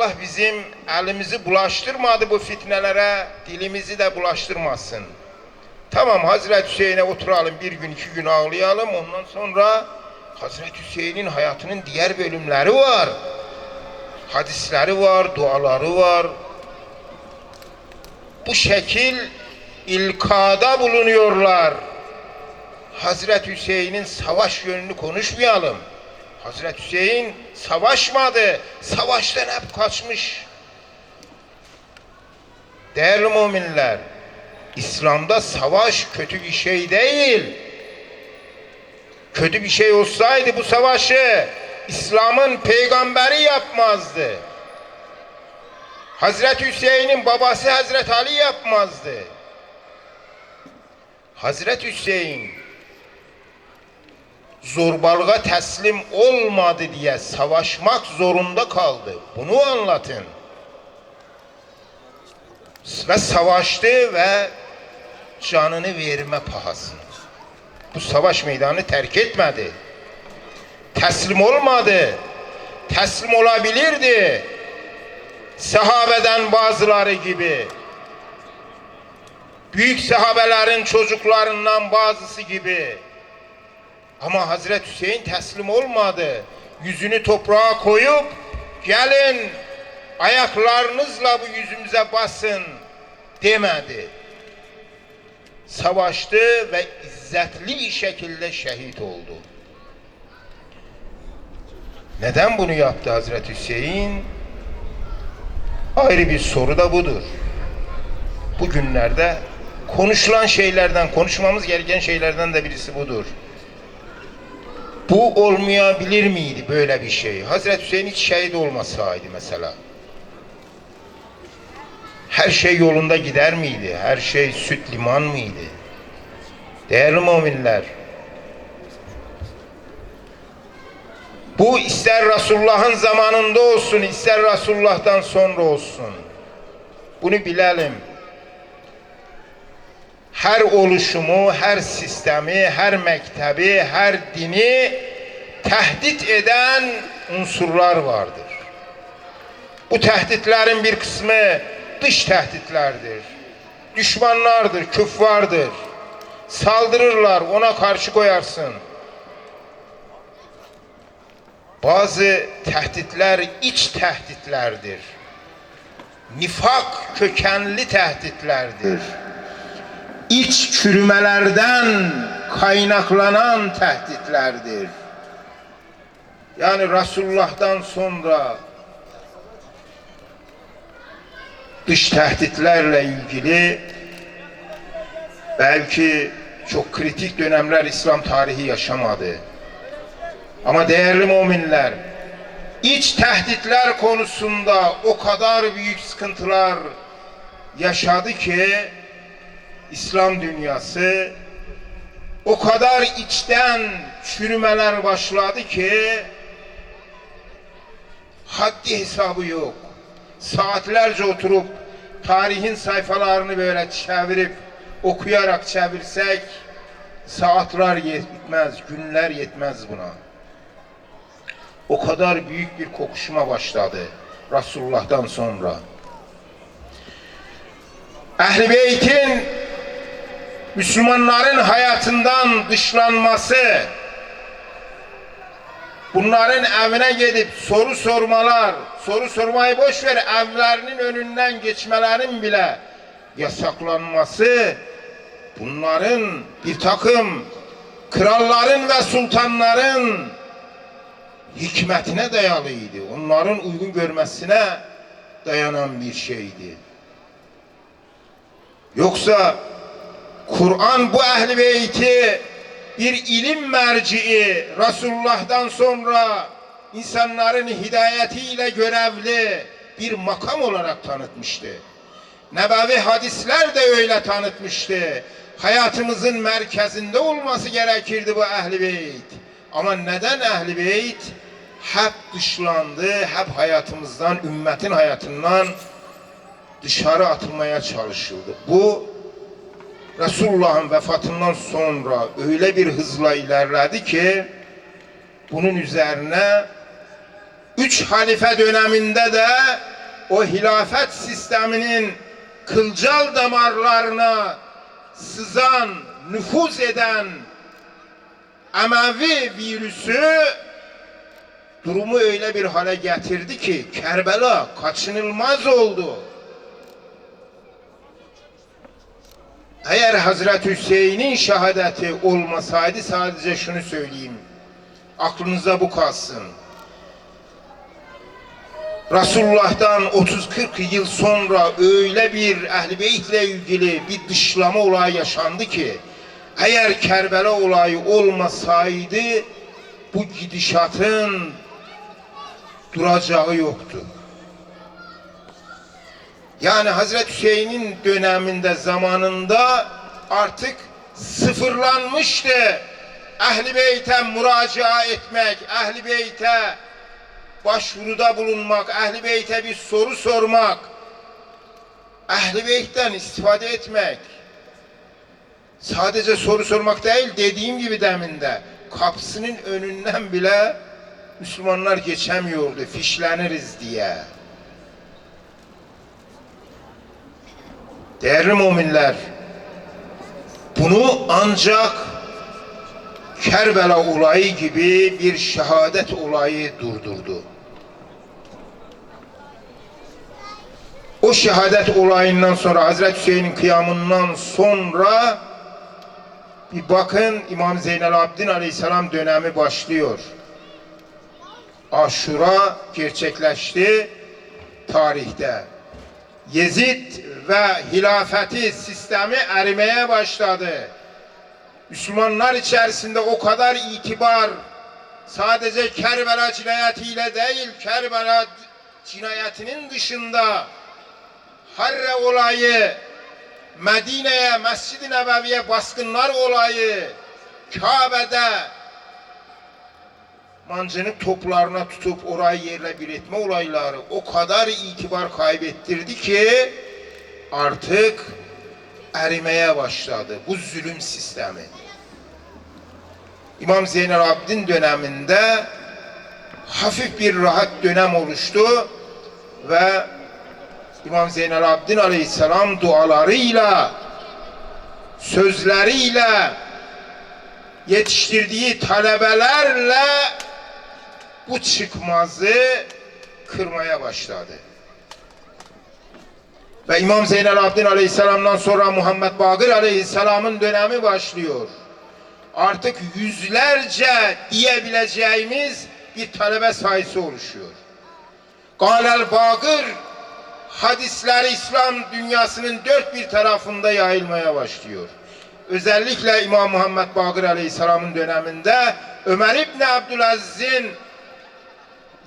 Allah bizim elimizi bulaştırmadı bu fitnelere, dilimizi de bulaştırmasın. Tamam, Hazreti Hüseyin'e oturalım, bir gün iki gün ağlayalım, ondan sonra Hazreti Hüseyin'in hayatının diğer bölümleri var. Hadisleri var, duaları var. Bu şekil ilkada bulunuyorlar. Hazreti Hüseyin'in savaş yönünü konuşmayalım. Hazreti Hüseyin savaşmadı, savaştan hep kaçmış. Değerli müminler, İslam'da savaş kötü bir şey değil. Kötü bir şey olsaydı bu savaşı İslam'ın peygamberi yapmazdı. Hazreti Hüseyin'in babası Hazreti Ali yapmazdı. Hazreti Hüseyin zorbalığa teslim olmadı diye savaşmak zorunda kaldı. Bunu anlatın. Ve savaştı ve canını verme pahasına. Bu savaş meydanını terk etmedi. Teslim olmadı. Teslim olabilirdi. Sahabeden bazıları gibi. Büyük sahabelerin çocuklarından bazısı gibi. Ama Hazreti Hüseyin teslim olmadı. Yüzünü toprağa koyup gelin ayaklarınızla bu yüzümüze basın demedi. Savaştı ve izzetli bir şekilde şehit oldu. Neden bunu yaptı Hazreti Hüseyin? Ayrı bir soru da budur. Bugünlerde konuşulan şeylerden, konuşmamız gereken şeylerden de birisi budur. Bu olmayabilir miydi böyle bir şey? Hazreti Hüseyin hiç şehit olmasaydı mesela. Her şey yolunda gider miydi? Her şey süt liman mıydı? Değerli müminler, bu ister Resulullah'ın zamanında olsun, ister Resulullah'tan sonra olsun. Bunu bilelim. Her oluşumu, her sistemi, her mektebi, her dini tehdit eden unsurlar vardır. Bu tehditlerin bir kısmı dış tehditlerdir. Düşmanlardır, küffardır. Saldırırlar, ona karşı koyarsın. Bazı tehditler iç tehditlerdir. Nifak kökenli tehditlerdir. İç çürümelerden kaynaklanan tehditlerdir. Yani Resulullah'tan sonra dış tehditlerle ilgili belki çok kritik dönemler İslam tarihi yaşamadı. Ama değerli müminler, iç tehditler konusunda o kadar büyük sıkıntılar yaşadı ki İslam dünyası, o kadar içten çürümeler başladı ki haddi hesabı yok. Saatlerce oturup tarihin sayfalarını böyle çevirip okuyarak çevirsek saatler yetmez, günler yetmez buna. O kadar büyük bir kokuşma başladı Resulullah'tan sonra. Ehl-i Beyt'in Müslümanların hayatından dışlanması, bunların evine gidip soru sormalar, soru sormayı boş ver, evlerinin önünden geçmelerin bile yasaklanması, bunların bir takım kralların ve sultanların hikmetine dayalıydı. Onların uygun görmesine dayanan bir şeydi. Yoksa Kur'an bu Ehl-i Beyt'i bir ilim merci'i, Resulullah'tan sonra insanların hidayetiyle görevli bir makam olarak tanıtmıştı. Nebevi hadisler de öyle tanıtmıştı. Hayatımızın merkezinde olması gerekirdi bu Ehl-i Beyt. Ama neden Ehl-i Beyt hep dışlandı, hep hayatımızdan, ümmetin hayatından dışarı atılmaya çalışıldı? Bu Resulullah'ın vefatından sonra öyle bir hızla ilerledi ki bunun üzerine Üç halife döneminde de o hilafet sisteminin kılcal damarlarına sızan, nüfuz eden Emevi virüsü durumu öyle bir hale getirdi ki Kerbela kaçınılmaz oldu. Eğer Hazreti Hüseyin'in şehadeti olmasaydı sadece şunu söyleyeyim. Aklınıza bu kalsın. Resulullah'tan 30-40 yıl sonra öyle bir Ehl-i Beyt'le ilgili bir dışlama olayı yaşandı ki eğer Kerbela olayı olmasaydı bu gidişatın duracağı yoktu. Yani Hazreti Hüseyin'in döneminde, zamanında artık sıfırlanmıştı. Ehl-i Beyt'e müracaat etmek, Ehl-i Beyt'e başvuruda bulunmak, Ehl-i Beyt'e bir soru sormak, Ehl-i Beyt'ten istifade etmek. Sadece soru sormak değil, dediğim gibi deminde, kapısının önünden bile Müslümanlar geçemiyordu, fişleniriz diye. Değerli müminler, bunu ancak Kerbela olayı gibi bir şehadet olayı durdurdu. O şehadet olayından sonra, Hazreti Hüseyin'in kıyamından sonra bir bakın İmam Zeynel Abidin Aleyhisselam dönemi başlıyor. Aşura gerçekleşti tarihte. Yezid ve hilafeti sistemi erimeye başladı. Müslümanlar içerisinde o kadar itibar sadece Kerbela cinayetiyle değil, Kerbela cinayetinin dışında Harre olayı, Medine'ye, Mescid-i Nebevi'ye baskınlar olayı, Kabe'de mancınık toplarına tutup orayı yerle bir etme olayları o kadar itibar kaybettirdi ki artık erimeye başladı bu zulüm sistemi. İmam Zeynel Abidin döneminde hafif bir rahat dönem oluştu ve İmam Zeynel Abidin Aleyhisselam dualarıyla, sözleriyle, yetiştirdiği talebelerle bu çıkmazı kırmaya başladı. Ve İmam Zeynel Abidin Aleyhisselam'dan sonra Muhammed Bakır Aleyhisselam'ın dönemi başlıyor. Artık yüzlerce diyebileceğimiz bir talebe sayısı oluşuyor. Galel Bakır hadisleri İslam dünyasının dört bir tarafında yayılmaya başlıyor. Özellikle İmam Muhammed Bakır Aleyhisselam'ın döneminde Ömer İbni Abdülaziz'in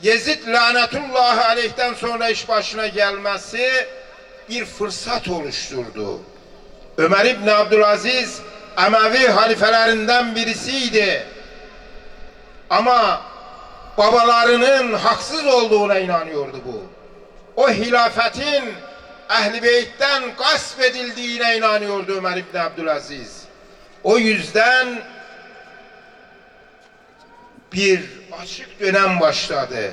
Yezid lanetullahi aleyh'ten sonra iş başına gelmesi bir fırsat oluşturdu. Ömer İbni Abdülaziz Emevi halifelerinden birisiydi. Ama babalarının haksız olduğuna inanıyordu bu. O hilafetin Ehl-i Beyt'ten gasp edildiğine inanıyordu Ömer İbni Abdülaziz. O yüzden bir açık dönem başladı.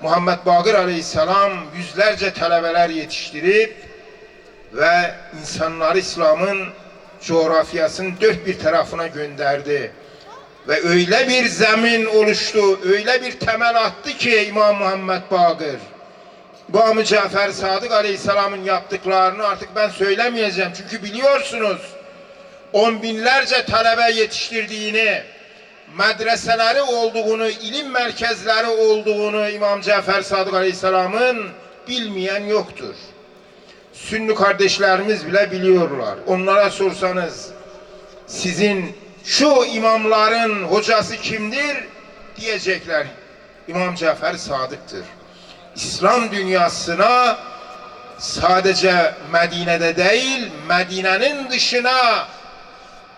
Muhammed Bakır Aleyhisselam yüzlerce talebeler yetiştirip ve insanları İslam'ın coğrafyasının dört bir tarafına gönderdi. Ve öyle bir zemin oluştu, öyle bir temel attı ki İmam Muhammed Bakır. İmam-ı Cafer Sadık Aleyhisselam'ın yaptıklarını artık ben söylemeyeceğim. Çünkü biliyorsunuz on binlerce talebe yetiştirdiğini, medreseleri olduğunu, ilim merkezleri olduğunu İmam Cafer Sadık Aleyhisselam'ın bilmeyen yoktur. Sünni kardeşlerimiz bile biliyorlar. Onlara sorsanız sizin şu imamların hocası kimdir diyecekler. İmam Cafer Sadık'tır. İslam dünyasına sadece Medine'de değil, Medine'nin dışına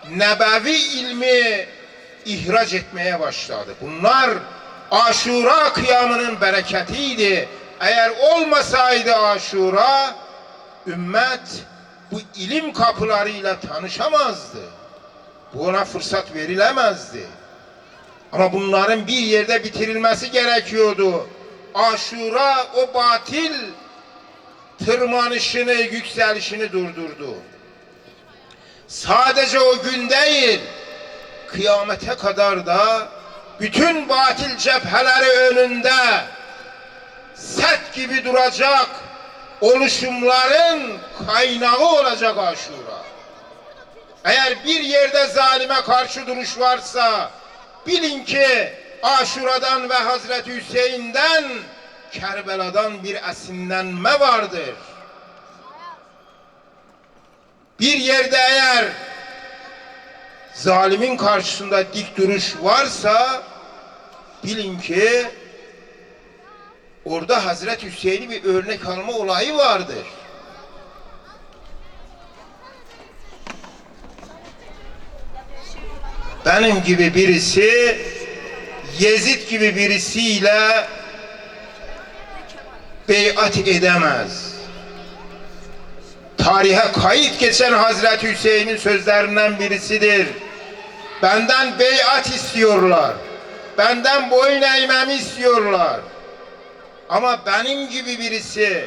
nebevi ilmi ihraç etmeye başladı. Bunlar Aşura kıyamının bereketiydi. Eğer olmasaydı Aşura, ümmet bu ilim kapılarıyla tanışamazdı. Buna fırsat verilemezdi. Ama bunların bir yerde bitirilmesi gerekiyordu. Aşura o batil tırmanışını, yükselişini durdurdu. Sadece o gün değil, kıyamete kadar da bütün batil cepheleri önünde set gibi duracak oluşumların kaynağı olacak Aşura. Eğer bir yerde zalime karşı duruş varsa bilin ki Aşura'dan ve Hazreti Hüseyin'den, Kerbela'dan bir esinlenme vardır. Bir yerde eğer zalimin karşısında dik duruş varsa bilin ki orada Hazreti Hüseyin'i bir örnek alma olayı vardır. Benim gibi birisi Yezid gibi birisiyle beyat edemez. Tarihe kayıt geçen Hazreti Hüseyin'in sözlerinden birisidir. Benden beyat istiyorlar. Benden boyun eğmemi istiyorlar. Ama benim gibi birisi,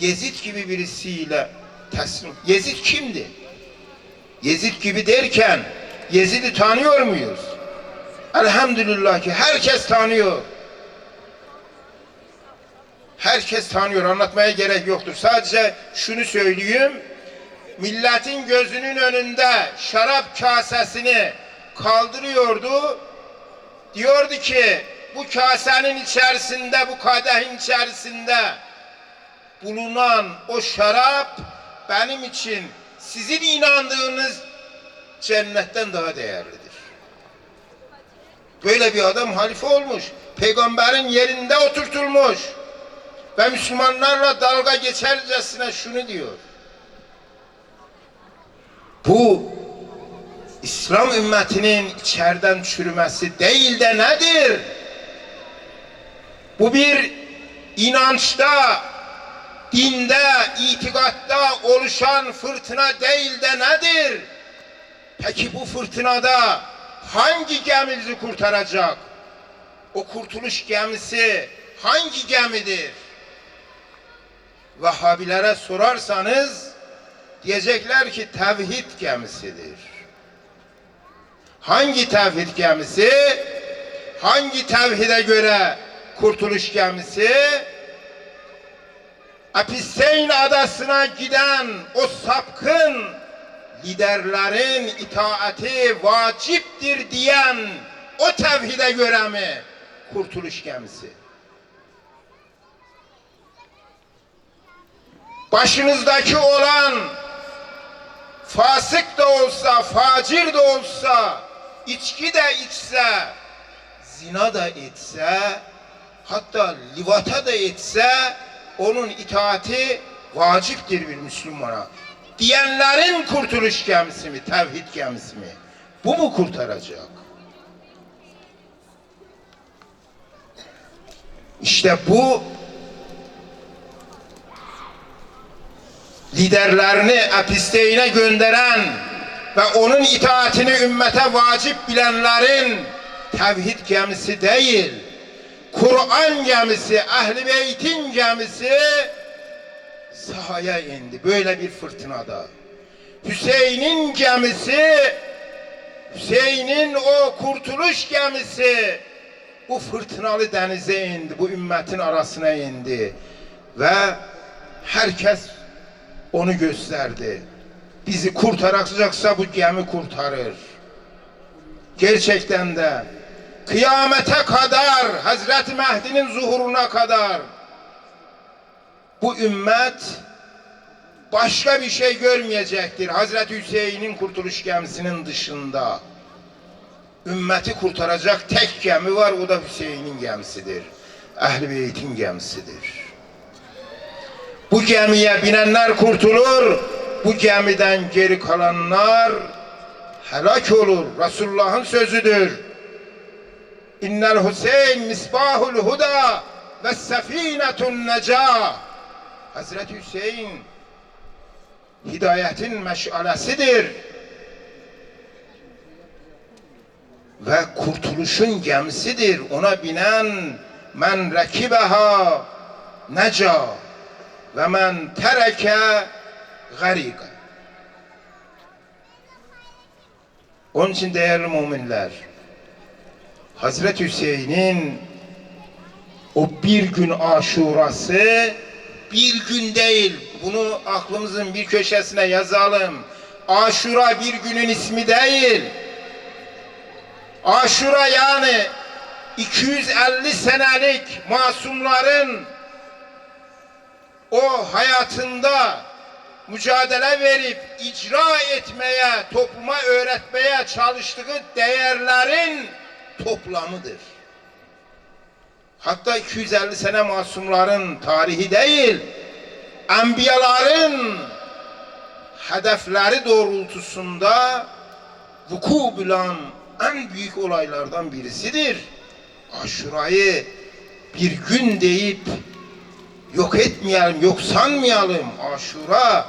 Yezid gibi birisiyle teslim. Yezid kimdi? Yezid gibi derken Yezid'i tanıyor muyuz? Elhamdülillah ki herkes tanıyor. Herkes tanıyor, anlatmaya gerek yoktur. Sadece şunu söyleyeyim, milletin gözünün önünde şarap kasesini kaldırıyordu. Diyordu ki bu kasenin içerisinde, bu kadehin içerisinde bulunan o şarap benim için sizin inandığınız cennetten daha değerlidir. Böyle bir adam halife olmuş. Peygamberin yerinde oturtulmuş. Ve Müslümanlarla dalga geçercesine şunu diyor. Bu İslam ümmetinin içeriden çürümesi değil de nedir? Bu bir inançta, dinde, itikatta oluşan fırtına değil de nedir? Peki bu fırtınada hangi gemi bizi kurtaracak? O kurtuluş gemisi hangi gemidir? Vahhabilere sorarsanız diyecekler ki tevhid gemisidir. Hangi tevhid gemisi? Hangi tevhide göre kurtuluş gemisi? Episteyn adasına giden o sapkın liderlerin itaati vaciptir diyen o tevhide göre mi kurtuluş gemisi? Başınızdaki olan fasık da olsa, facir de olsa, içki de içse, zina da etse, hatta livata da etse, onun itaati vaciptir bir Müslümana diyenlerin kurtuluş gemisi mi, tevhid gemisi mi? Bu mu kurtaracak? İşte bu liderlerini episteyine gönderen ve onun itaatini ümmete vacip bilenlerin tevhid gemisi değil, Kur'an gemisi, Ehl-i Beyt'in gemisi sahaya indi böyle bir fırtınada. Hüseyin'in gemisi, Hüseyin'in o kurtuluş gemisi bu fırtınalı denize indi, bu ümmetin arasına indi ve herkes onu gösterdi. Bizi kurtaracaksa bu gemi kurtarır. Gerçekten de kıyamete kadar, Hazreti Mehdi'nin zuhuruna kadar bu ümmet başka bir şey görmeyecektir. Hazreti Hüseyin'in kurtuluş gemisinin dışında. Ümmeti kurtaracak tek gemi var, o da Hüseyin'in gemisidir. Ehl-i Beyt'in gemisidir. Bu gemiye binenler kurtulur, bu gemiden geri kalanlar helak olur. Resulullah'ın sözüdür. İnnel Hüseyin misbahul huda ve sefinetun necah. Hazreti Hüseyin hidayetin meşalesidir ve kurtuluşun gemisidir. Ona binen men rekibeha neca ve men tereke garika. Onun için değerli müminler, Hazreti Hüseyin'in o bir gün aşurası bir gün değil. Bunu aklımızın bir köşesine yazalım. Aşura bir günün ismi değil. Aşura yani 250 senelik masumların o hayatında mücadele verip icra etmeye, topluma öğretmeye çalıştığı değerlerin toplamıdır. Hatta 250 sene masumların tarihi değil, enbiyaların hedefleri doğrultusunda vuku bulan en büyük olaylardan birisidir. Aşurayı bir gün deyip yok etmeyelim, yok sanmayalım. Aşura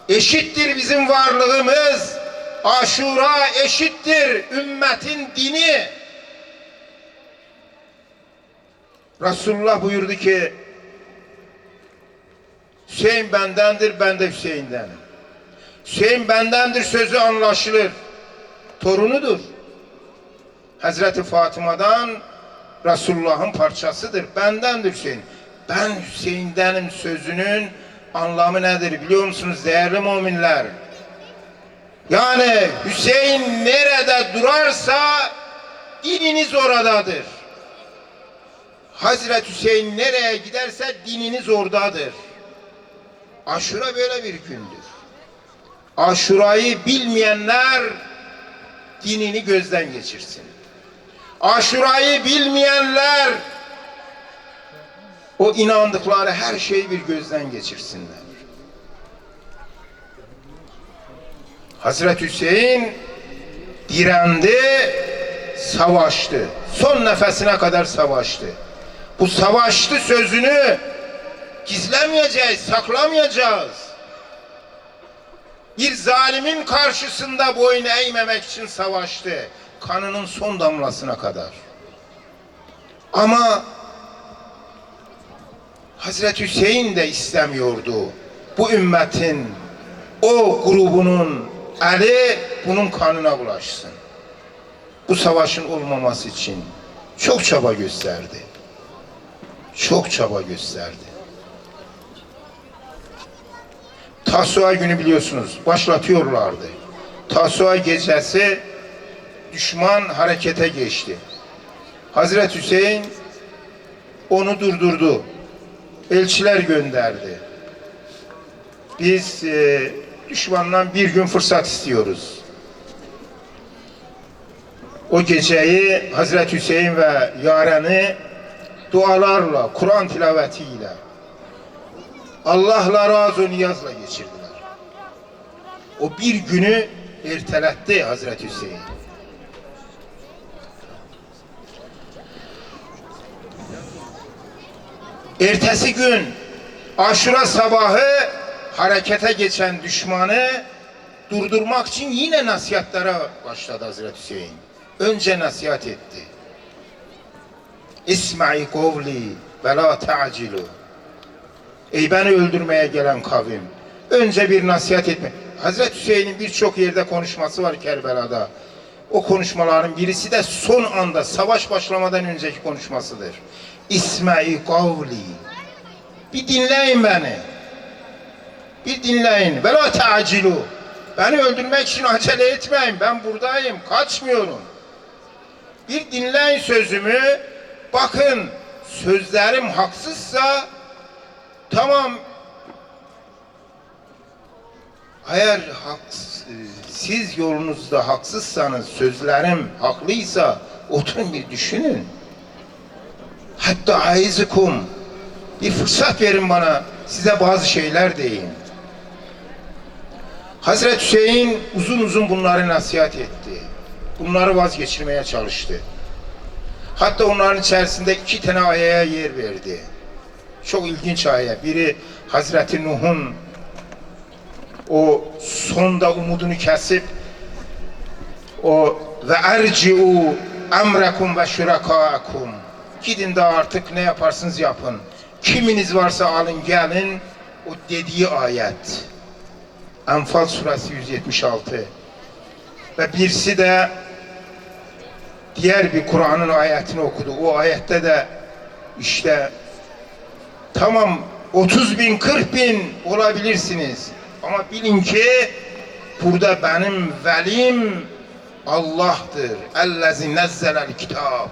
eşittir bizim varlığımız. Aşura eşittir ümmetin dini. Resulullah buyurdu ki Hüseyin bendendir, ben de Hüseyin'denim. Hüseyin bendendir sözü anlaşılır. Torunudur. Hazreti Fatıma'dan Resulullah'ın parçasıdır. Bendendir Hüseyin. Ben Hüseyin'denim sözünün anlamı nedir biliyor musunuz değerli müminler? Yani Hüseyin nerede durarsa dininiz oradadır. Hazreti Hüseyin nereye giderse dininiz oradadır. Aşura böyle bir gündür. Aşurayı bilmeyenler dinini gözden geçirsin. Aşurayı bilmeyenler o inandıkları her şeyi bir gözden geçirsinler. Hazreti Hüseyin direndi, savaştı. Son nefesine kadar savaştı. Bu savaştı sözünü gizlemeyeceğiz, saklamayacağız. Bir zalimin karşısında boyun eğmemek için savaştı. Kanının son damlasına kadar. Ama Hazreti Hüseyin de istemiyordu. Bu ümmetin, o grubunun eli bunun kanına bulaşsın. Bu savaşın olmaması için çok çaba gösterdi. Çok çaba gösterdi. Tasua günü biliyorsunuz başlatıyorlardı. Tasua gecesi düşman harekete geçti. Hazreti Hüseyin onu durdurdu. Elçiler gönderdi. Biz düşmandan bir gün fırsat istiyoruz. O geceyi Hazreti Hüseyin ve yareni dualarla, Kur'an tilavetiyle, Allah'la razı niyazla geçirdiler. O bir günü erteletti Hazreti Hüseyin. Ertesi gün Aşura sabahı harekete geçen düşmanı durdurmak için yine nasihatlere başladı Hazreti Hüseyin. Önce nasihat etti. İsma'i kavli ve la ta'cilu. Ey beni öldürmeye gelen kavim. Önce bir nasihat etme. Hazreti Hüseyin'in birçok yerde konuşması var Kerbela'da. O konuşmaların birisi de son anda savaş başlamadan önceki konuşmasıdır. İsma'i kavli. Bir dinleyin beni. Bir dinleyin. Ve la ta'cilu. Beni öldürmek için acele etmeyin. Ben buradayım. Kaçmıyorum. Bir dinleyin sözümü. Bakın sözlerim haksızsa tamam. Eğer siz yolunuzda haksızsanız, sözlerim haklıysa oturun bir düşünün. Hatta aizikum, bir fırsat verin bana, size bazı şeyler deyin. Hazreti Hüseyin uzun uzun bunları nasihat etti. Bunları vazgeçirmeye çalıştı. Hatta onların içerisinde 2 tane ayeye yer verdi. Çok ilginç ayet. Biri Hazreti Nuh'un o sonda umudunu kesip o ve erci'u emrekum ve şurakâkum Gidin de artık ne yaparsınız yapın. Kiminiz varsa alın gelin o dediği ayet. Enfal suresi 176. Ve birisi de diğer bir Kur'an'ın ayetini okudu. O ayette de işte tamam 30 bin 40 bin olabilirsiniz. Ama bilin ki burada benim velim Allah'tır. Ellezî nezzelel kitab.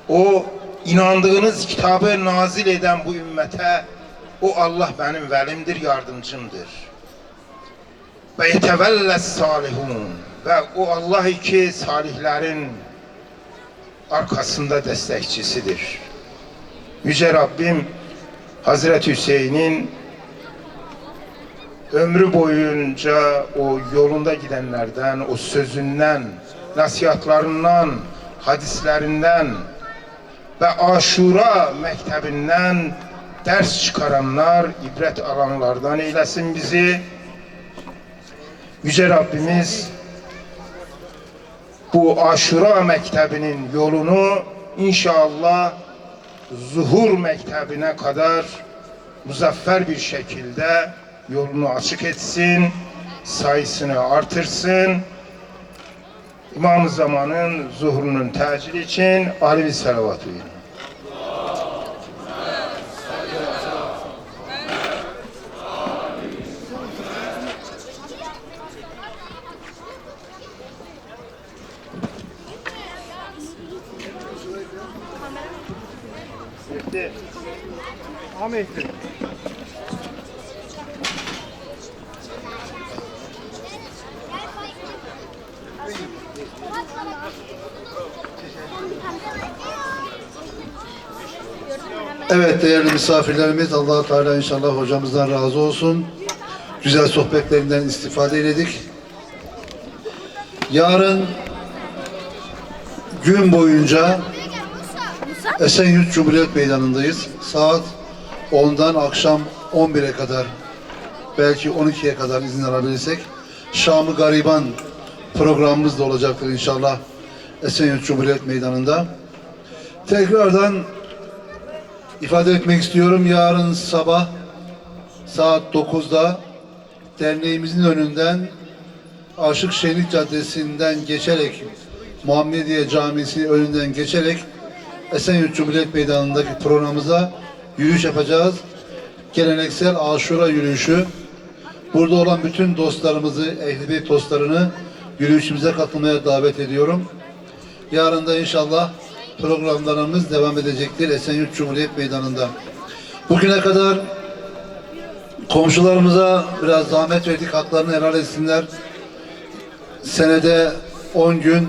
O inandığınız kitabı nazil eden bu ümmete o Allah benim velimdir, yardımcımdır. Ve yetevelles salihun. Ve o Allah ki salihlerin arkasında destekçisidir. Yüce Rabbim Hazreti Hüseyin'in ömrü boyunca o yolunda gidenlerden, o sözünden, nasihatlarından, hadislerinden ve Aşura mektebinden ders çıkaranlar, ibret alanlardan eylesin bizi. Yüce Rabbimiz bu Aşura mektebinin yolunu inşallah Zuhur mektebine kadar muzaffer bir şekilde yolunu açık etsin, sayısını artırsın. İmam-ı Zaman'ın zuhurunun tecili için âli salavat verin. Ahmet. Evet değerli misafirlerimiz, Allah-u Teala inşallah hocamızdan razı olsun. Güzel sohbetlerinden istifade eyledik. Yarın gün boyunca Esenyurt Cumhuriyet Meydanı'ndayız. Saat 10'dan akşam 11'e kadar, belki 12'ye kadar izin alabilirsek Şam-ı Gariban programımız da olacaktır inşallah Esenyurt Cumhuriyet Meydanı'nda. Tekrardan ifade etmek istiyorum. Yarın sabah saat 9'da derneğimizin önünden Aşık Şenlik Caddesi'nden geçerek Muhammediye Camisi önünden geçerek Esenyurt Cumhuriyet Meydanı'ndaki programımıza yürüyüş yapacağız. Geleneksel Aşura yürüyüşü. Burada olan bütün dostlarımızı, Ehl-i Beyt dostlarını yürüyüşümüze katılmaya davet ediyorum. Yarın da inşallah programlarımız devam edecektir Esenyurt Cumhuriyet Meydanı'nda. Bugüne kadar komşularımıza biraz zahmet verdik, haklarını helal etsinler. Senede 10 gün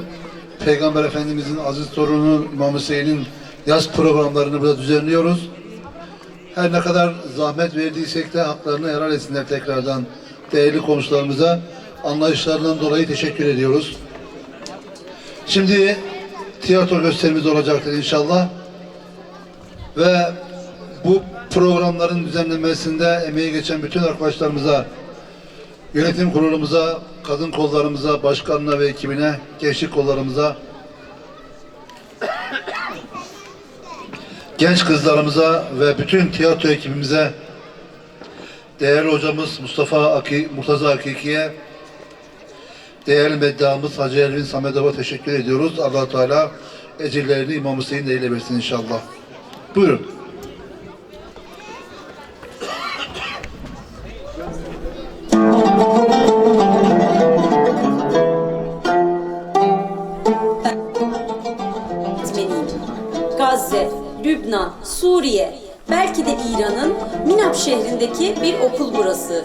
Peygamber Efendimizin aziz torunu İmam Hüseyin'in yaz programlarını burada düzenliyoruz. Her ne kadar zahmet verdiysek de haklarını helal etsinler tekrardan değerli komşularımıza. Anlayışlarından dolayı teşekkür ediyoruz. Şimdi tiyatro gösterimiz olacaktır inşallah. Ve bu programların düzenlenmesinde emeği geçen bütün arkadaşlarımıza, yönetim kurulumuza, kadın kollarımıza, başkanına ve ekibine, gençlik kollarımıza, genç kızlarımıza ve bütün tiyatro ekibimize, değerli hocamız Murtaza Hakiki'ye, değerli meddamız Hacı Elvin Samedov'a teşekkür ediyoruz. Allah-u Teala ecirlerini İmam Hüseyin de eylemesin inşallah. Buyurun. Gazze, Lübnan, Suriye, belki de İran'ın Minab şehrindeki bir okul burası.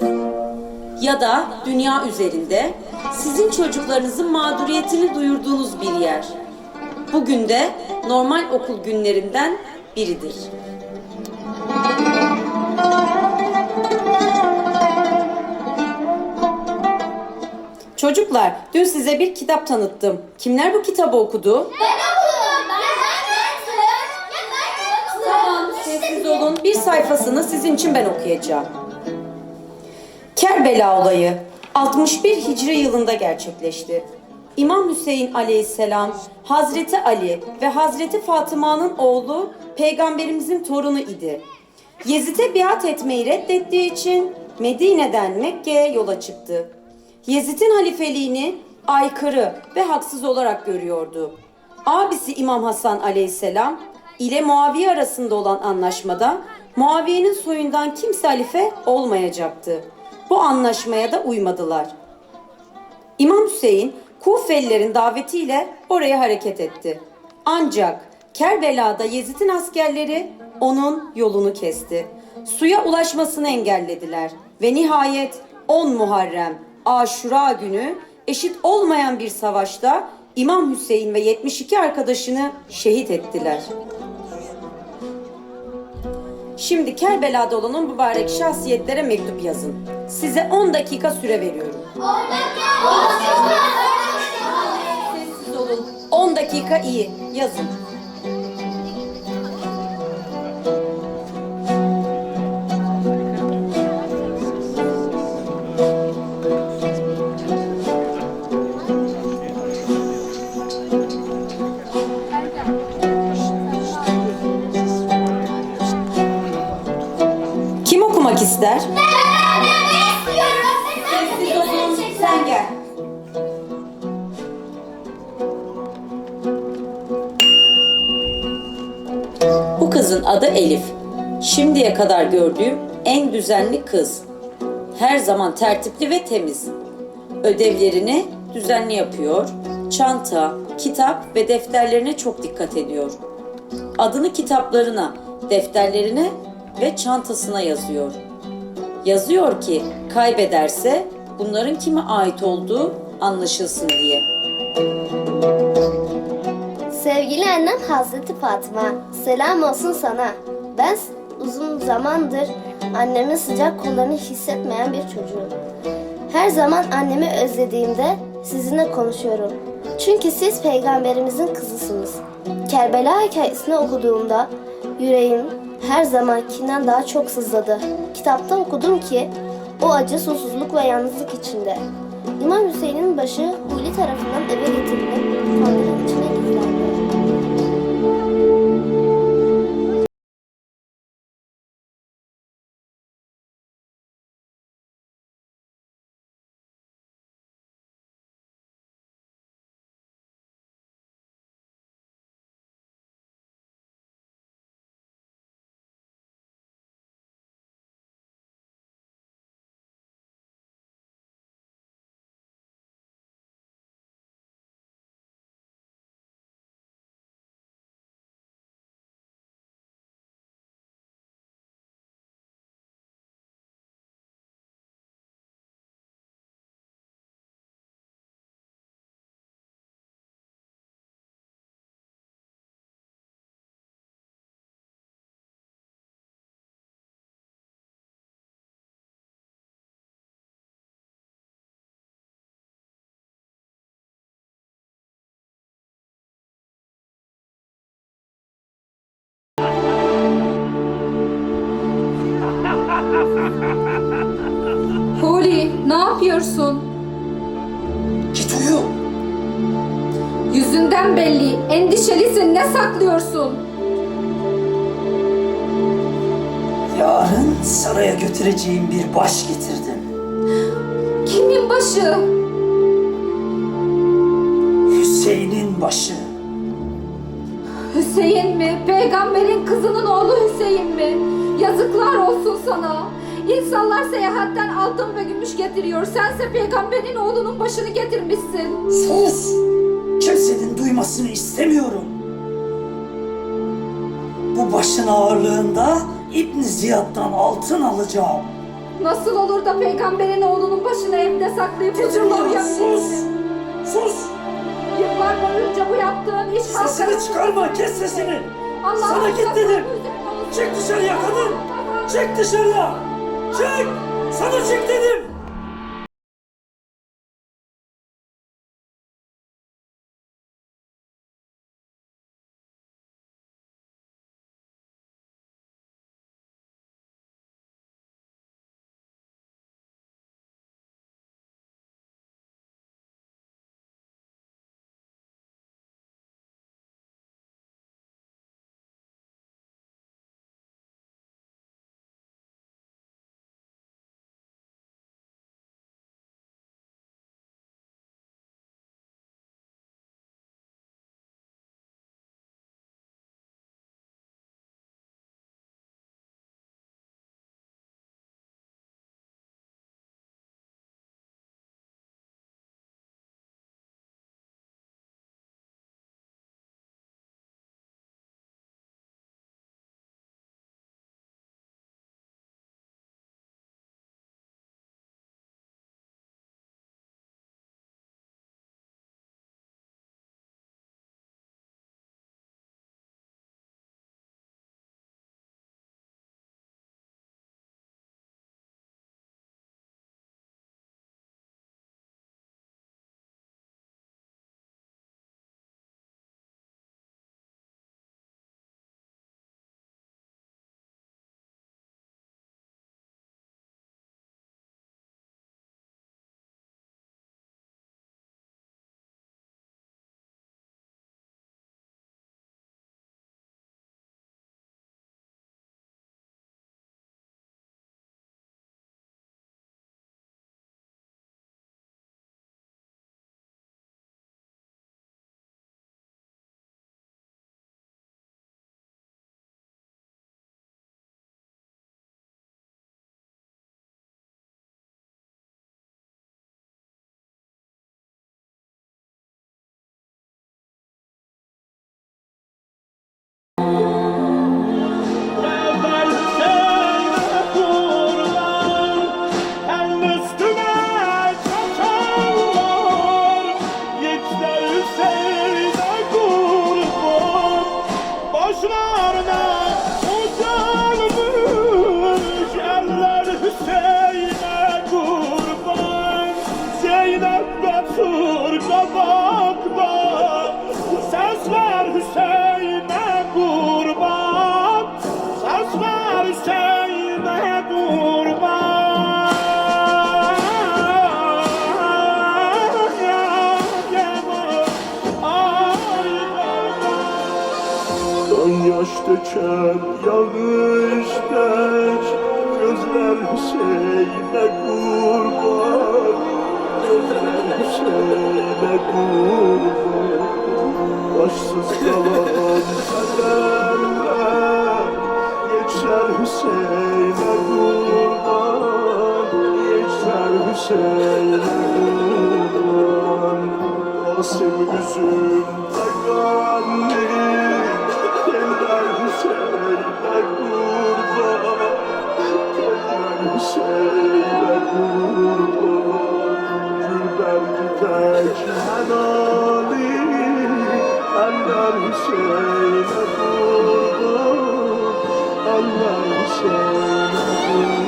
Ya da dünya üzerinde sizin çocuklarınızın mağduriyetini duyurduğunuz bir yer. Bugün de normal okul günlerinden biridir. Çocuklar, dün size bir kitap tanıttım. Kimler bu kitabı okudu? Tamam, sessiz olun. Bir sayfasını sizin için ben okuyacağım. Kerbela olayı 61 Hicri yılında gerçekleşti. İmam Hüseyin aleyhisselam, Hazreti Ali ve Hazreti Fatıma'nın oğlu Peygamberimizin torunu idi. Yezid'e biat etmeyi reddettiği için Medine'den Mekke'ye yola çıktı. Yezid'in halifeliğini aykırı ve haksız olarak görüyordu. Abisi İmam Hasan aleyhisselam ile Muaviye arasında olan anlaşmada Muaviye'nin soyundan kimse halife olmayacaktı. Bu anlaşmaya da uymadılar. İmam Hüseyin Kufelilerin davetiyle oraya hareket etti. Ancak Kerbela'da Yezid'in askerleri onun yolunu kesti. Suya ulaşmasını engellediler ve nihayet 10 Muharrem Aşura günü eşit olmayan bir savaşta İmam Hüseyin ve 72 arkadaşını şehit ettiler. Şimdi Kerbela'da olan o mübarek şahsiyetlere mektup yazın. Size 10 dakika süre veriyorum. Sessiz olun. 10 dakika iyi. Yazın. Kim okumak ister? Sessiz olun. Sen gel. Bu kızın adı Elif. Şimdiye kadar gördüğüm en düzenli kız. Her zaman tertipli ve temiz. Ödevlerini düzenli yapıyor. Çanta, kitap ve defterlerine çok dikkat ediyor. Adını kitaplarına, defterlerine ve çantasına yazıyor. Yazıyor ki kaybederse bunların kime ait olduğu anlaşılsın diye. Sevgili annem Hazreti Fatıma, selam olsun sana. Ben uzun zamandır annemin sıcak kollarını hissetmeyen bir çocuğum. Her zaman annemi özlediğimde sizinle konuşuyorum. Çünkü siz peygamberimizin kızısınız. Kerbela hikayesini okuduğumda yüreğim her zamankinden daha çok sızladı. Kitapta okudum ki o acı, susuzluk ve yalnızlık içinde. İmam Hüseyin'in başı Huli tarafından eve getirilip kandilin içine gizlendi. Huli, ne yapıyorsun? Git uyu. Yüzünden belli, endişelisin, ne saklıyorsun? Yarın saraya götüreceğim bir baş getirdim. Kimin başı? Hüseyin'in başı. Hüseyin mi? Peygamberin kızının oğlu Hüseyin mi? Yazıklar olsun sana. İnsanlar seyahatten altın ve gümüş getiriyor. Sense peygamberin oğlunun başını getirmişsin. Sus! Kimsenin duymasını istemiyorum. Bu başın ağırlığında İbn Ziyad'dan altın alacağım. Nasıl olur da peygamberin oğlunun başını evde saklayıp huzurla Sus! uyanıyorsun? Sus! Yıllar boyunca bu yaptığın iş Sesini çıkarma, kes sesini! Allah'ın Sana git rızası dedim! üzerine olsun. Çık dışarıya kadın! Çık dışarıya! Çık! Sana çık dedim! Hüseyin'e kurban, Zeynep Betül kabakta. Ses ver Hüseyin'e kurban, ses ver Hüseyin'e kurban. Kan yaş döken yağış deş, gözler Hüseyin'e kurban, gözler Hüseyin'e kurban. Başsız kalan kaderler, geçer Hüseyin'e kurban, geçer Hüseyin'e kurban. Asım yüzümde kandil, Keller Hüseyin'e kurban, Keller Hüseyin'e kurban. Gül belki tek helali, Eller Hüseyin'e kurban, Eller Hüseyin'e kurban.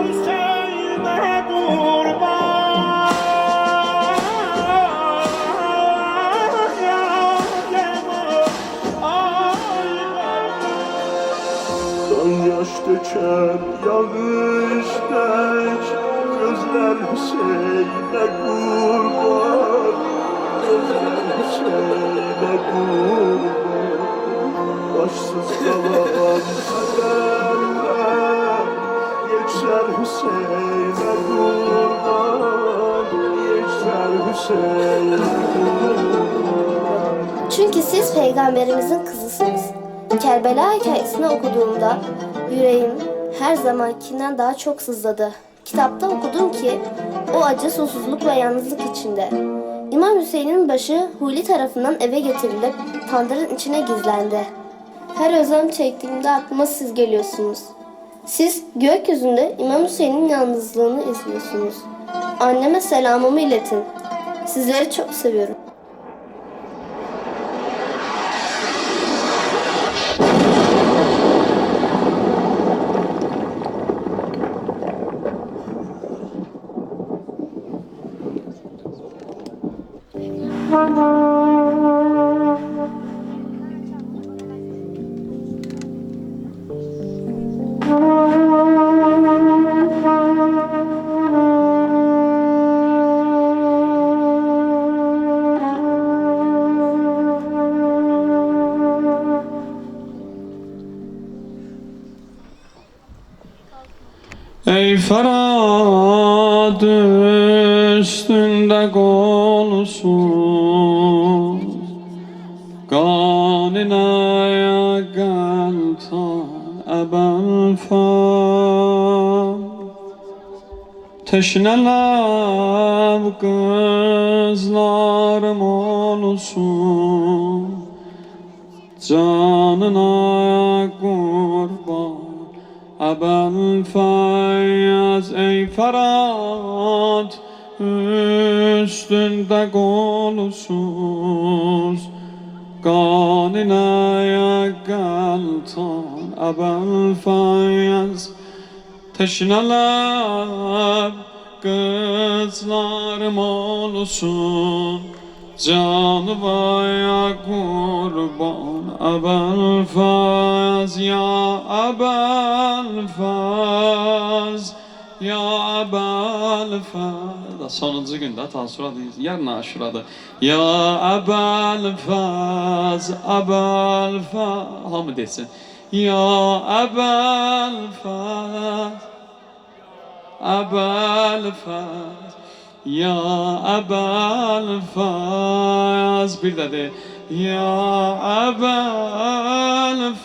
Hüseyin'e kurban, kan yaş döken yağış deş, gözler Hüseyin'e kurban, gözler Hüseyin'e kurban. Başsız kalan kaderler, geçer Hüseyin'e kurban, geçer Hüseyin'e kurban. Çünkü siz peygamberimizin kızısınız. Kerbela hikayesini okuduğumda yüreğim her zamankinden daha çok sızladı. Kitapta okudum ki o acı, susuzluk ve yalnızlık içinde İmam Hüseyin'in başı Huli tarafından eve getirilip tandırın içine gizlendi. Her özlem çektiğimde aklıma siz geliyorsunuz. Siz gökyüzünde İmam Hüseyin'in yalnızlığını izliyorsunuz. Anneme selamımı iletin. Sizleri çok seviyorum. Ey Ferhat üstünde kolusuz, kanına gelta ebel fan. Teşneler kızlarım olsun, canına kurban ebel feyyaz. Ey Ferhat üstünde kolusuz, kanına geltan ebel feyyaz. Teşneler kızlarım olsun, canıma kurban Ebelfaz ya Ebelfaz ya Ebelfaz. Sonuncu gündə Tansuradır, yarın Aşuradır. Ya Ebelfaz, Ebelfaz. Hamı desin. Ya Ebelfaz, Ebelfaz. Ya Ebelfaz. Bir də de. Ya Ebelfaz,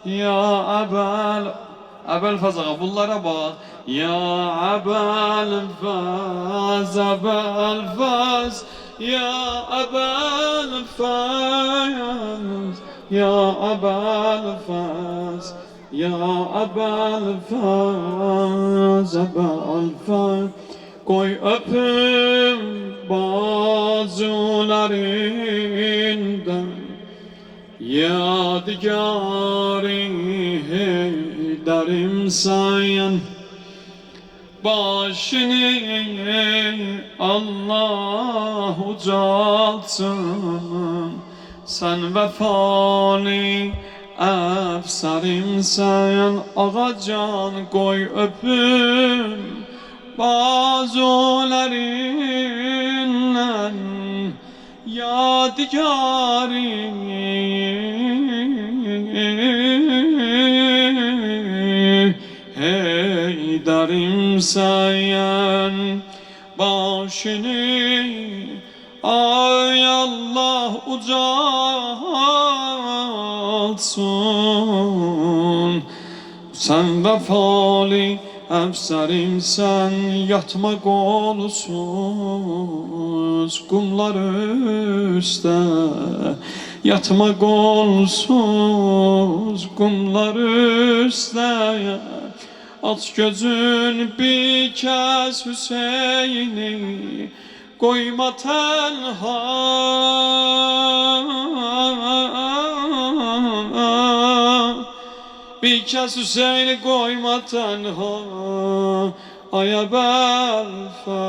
ya Ebelfaz ağa bunlara bak. Ya Ebelfaz, Ebelfaz, ya Ebelfaz, ya Ebelfaz, ya Ebelfaz, Ebelfaz. Koy öpüm bazularından yadigarı Heyderim sayan. Başını Allah ucaltsın, sen vefalı efsarimsen. Ağacan koy öpüm bazılarından yadigarı Heyderim sayan. Başını ay Allah ucaltsın, sen vefalı efsarimsen. Yatmak olsuz kumlar üstte, yatmak olsuz kumlar üstte. Aç gözün bir kez Hüseyin'i, koyma tenha. Bir kez Hüseyin'i koyma tenha. Ay Ebelfaz,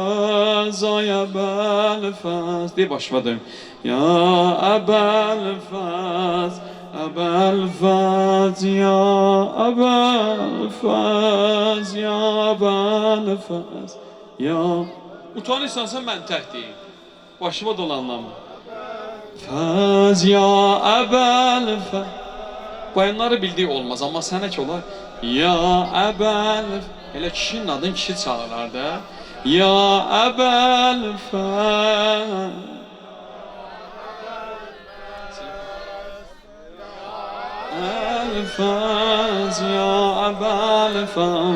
ay Ebelfaz diye başladım. Ya Ebelfaz, Ebelfaz, ya Ebelfaz, ya Ebelfaz, ya. Utanırsan sen ben təhdiyim. Başıma dolanlama. Faz, ya Ebelfaz. Bayanları bildiği olmaz ama sənək olar. Ya Ebelfaz. Elə kişinin adını kişi çağırlar da. Ya Ebelfaz. Ebelfaz, ya Ebelfaz,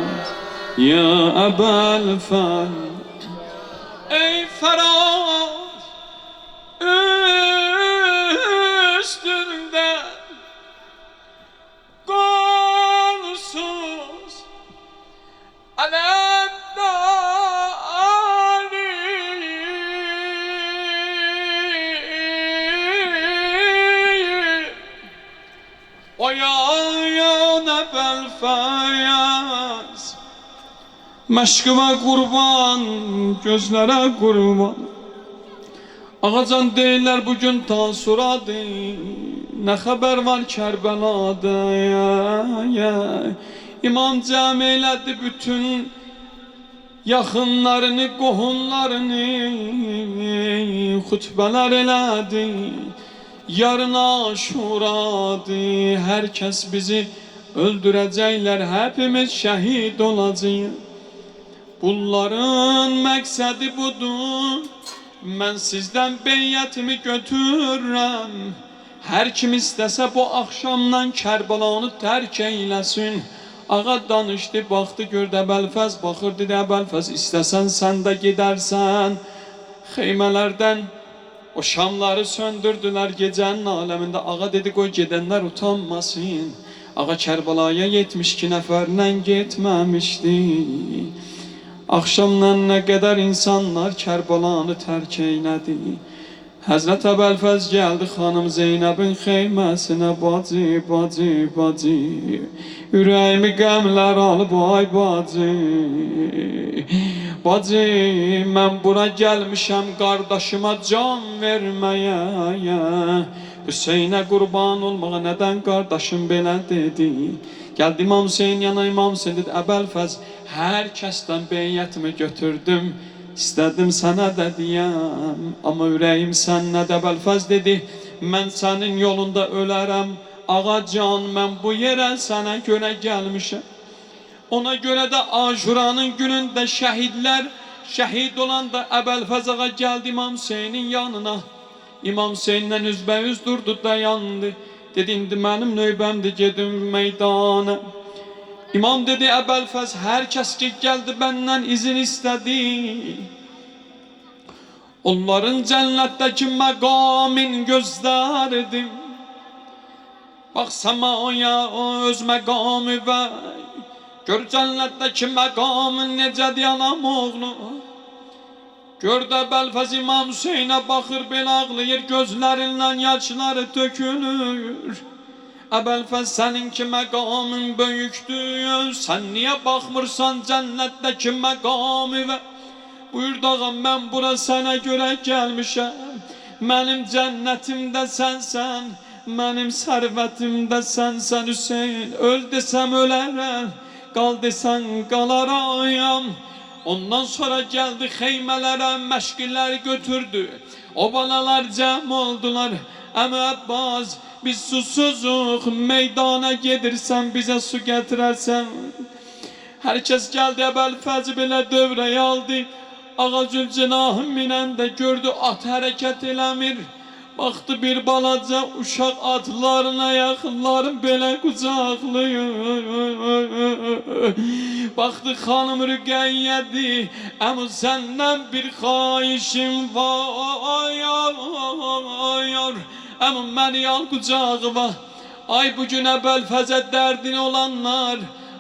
ya Ebelfaz. Ey Ferhat üstünde konursuz alemdari. O ya Ebelfaz, meşkıma kurban, gözlere kurban. Ağacan deyirlər bugün Tansuradır, ne haber var Kərbəlada ya. İmam cəm elədi bütün yaxınlarını, qohunlarını, xutbələr elədi. Yarın Aşuradır, herkes bizi öldürəcəklər, hepimiz şəhid olacağıq. Bunların məqsədi budur, mən sizdən beyyətimi götürürəm. Hər kim istəsə bu axşamdan Kərbəlanı tərk eyləsin. Ağa danışdı, baxdı, gördü Ebelfaz, baxır, dedi Ebelfaz, istəsən sən də gedərsən. Xeymələrdən o şamları söndürdülər gecənin aləmində. Ağa dedi, qoy gedənlər utanmasın. Ağa Kərbəlaya 72 nəfərlə getməmişdi. Axşamdan nə qədər insanlar Kərbəlanı tərk eylədi. Həzrət Ebelfaz gəldi xanım Zeynəbin xeyməsinə. Bacı, bacı, bacı, ürəyimi qəmlər alıb ay bacı. Bacı, mən bura gəlmişəm qardaşıma can verməyə. Hüseynə qurban olmağa nədən qardaşım belə dedi? Gəldi İmam Hüseyin yana, İmam Hüseyin dedi, Əbəlfəz, hər kəsdən beyyətimi götürdüm, istədim sənə də deyəm, amma ürəyim sənnədə. Əbəlfəz dedi, mən sənin yolunda ölərəm, ağa can, mən bu yerə sənə görə gəlmişəm. Ona görə də Aşuranın günündə şəhidlər, şəhid olanda Əbəlfəz ağa gəldi İmam Hüseynin yanına. İmam Hüseyinlə üzbəyüz durdu, dayandı. Dedi, indi mənim növbəmdir, gedim meydana. İmam dedi, Əbəlfəz, hər kəs ki gəldi bəndən izin istədi. Onların cənnətdəki məqamin gözlərdim. Bax səmaya öz məqamı və gör cənnətdəki məqamın necədir anam oğlu. Gör də Əbəlfəz İmam Hüseynə baxır, belə ağlayır, gözlərindən yaşları tökülür. Əbəlfəz, səninki məqamın böyükdür, sən niyə baxmırsan cənnətdəki məqamı və buyur dağam, mən bura sənə görə gəlmişəm. Mənim cənnətimdə sənsən, mənim sərvətimdə sənsən Hüseyin. Öl desəm ölərəm, qal desən qalarayam. Ondan sonra gəldi xeymələrə, məşqilər götürdü. O balalar cəm oldular. Əmi Əbbas, biz susuzuq, meydana gedirsən, bizə su gətirərsən. Hər kəs gəldi, Əbəlfəz belə dövrəyə aldı. Ağa Zülcenahı minəndə gördü, at hərəkət eləmir. Baxdı bir balaca uşaq atlarına yaxınların belə qucaqlayır. Baxdı xanım Rüqəyyədir, əmi səndən bir xahişim var. Əmi məni al qucağıma. Ay bugün Əbəlfəzə dərdini olanlar,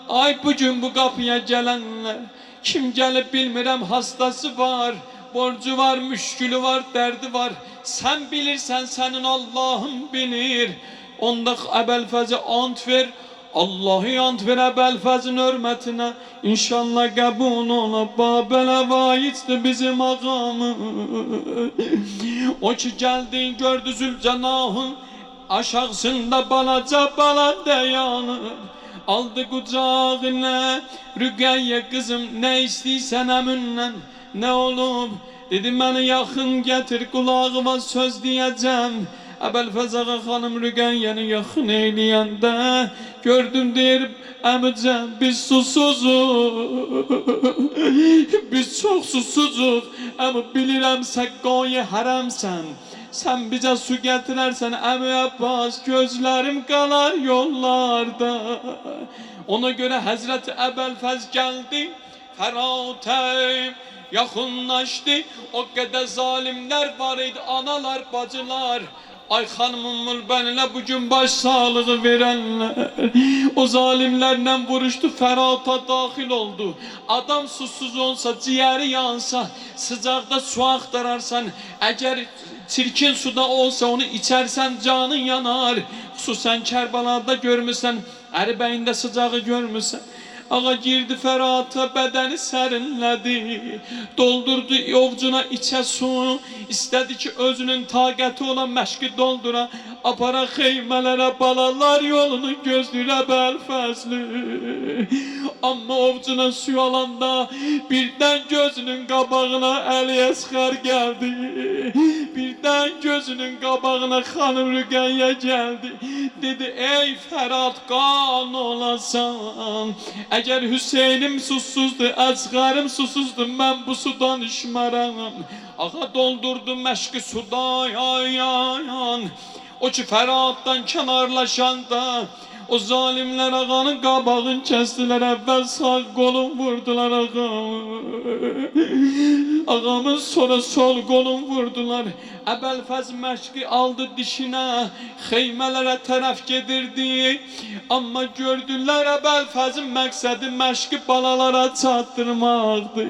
ay bugün bu qapıya gələnlər. Kim gəlib bilmirəm, hastası var, borcu var, müşkülü var, dərdi var. Sən bilirsən, sənin Allahın bilir. Onda Əbəlfəzə ant ver, Allah'ı ant ver Əbəlfəzin hörmətinə. İnşallah qəbul ola, Babələ vaiddir bizim ağamı. O ki gəldi, gördü Zülcenahın aşağısında balaca bala dayanır. Aldı qucağına, Rüqəyyə qızım, nə istəysən əmündən, nə olub? Dedi, məni yaxın gətir, qulağıma söz deyəcəm. Əbəlfəz ağa xanım Rüqəyyəni yaxın eyləyəndə gördüm, deyir, əmicəm, biz susuzuq, biz çox susuzuq. Əmi bilirəm, səqqayı hərəmsən, sən bizə su gətirərsən, Əmi Əbbas, gözlərim qalar yollarda. Ona görə Həzrəti Əbəlfəz gəldi, Fəratə yaxınlaşdı. O qədər zalimlər var idi, analar, bacılar. Ay xanımın mülbəninə bugün baş sağlığı verənlər. O zalimlərlə vuruşdu, Fərata daxil oldu. Adam susuz olsa, ciyəri yansa, sıcaqda su axtararsan, əgər çirkin suda olsa onu içərsən, canın yanar. Xüsusən Kərbalada görmüsən, Ərbəyində sıcağı görmüsən. Ağa girdi Fərata, bədəni sərinlədi. Doldurdu ovcuna içə su. İstədi ki özünün taqəti olan məşqi doldura. Apara xeymələrə, balalar yolunu gözləyir Əbəlfəzli. Amma ovcuna su alanda birdən gözünün qabağına Əli Əsxər gəldi. Birdən gözünün qabağına xanım Rüqəyyə gəldi. Dedi, ey Fərat, qan olasan. Əgər Hüseynim susuzdur, Əsxərim susuzdur, mən bu sudan içmərəm. Ağa doldurdu məşqi sudayan. O ki Fəratdan kənarlaşanda o zalimlər ağanın qabağını kəstilər. Əvvəl sağ qolun vurdular ağamı. Ağamın sonra sol qolun vurdular. Əbəlfəz məşqi aldı dişinə, xeymələrə tərəf gedirdi. Amma gördülər Əbəlfəzin məqsədi məşqi balalara çatdırmaqdı.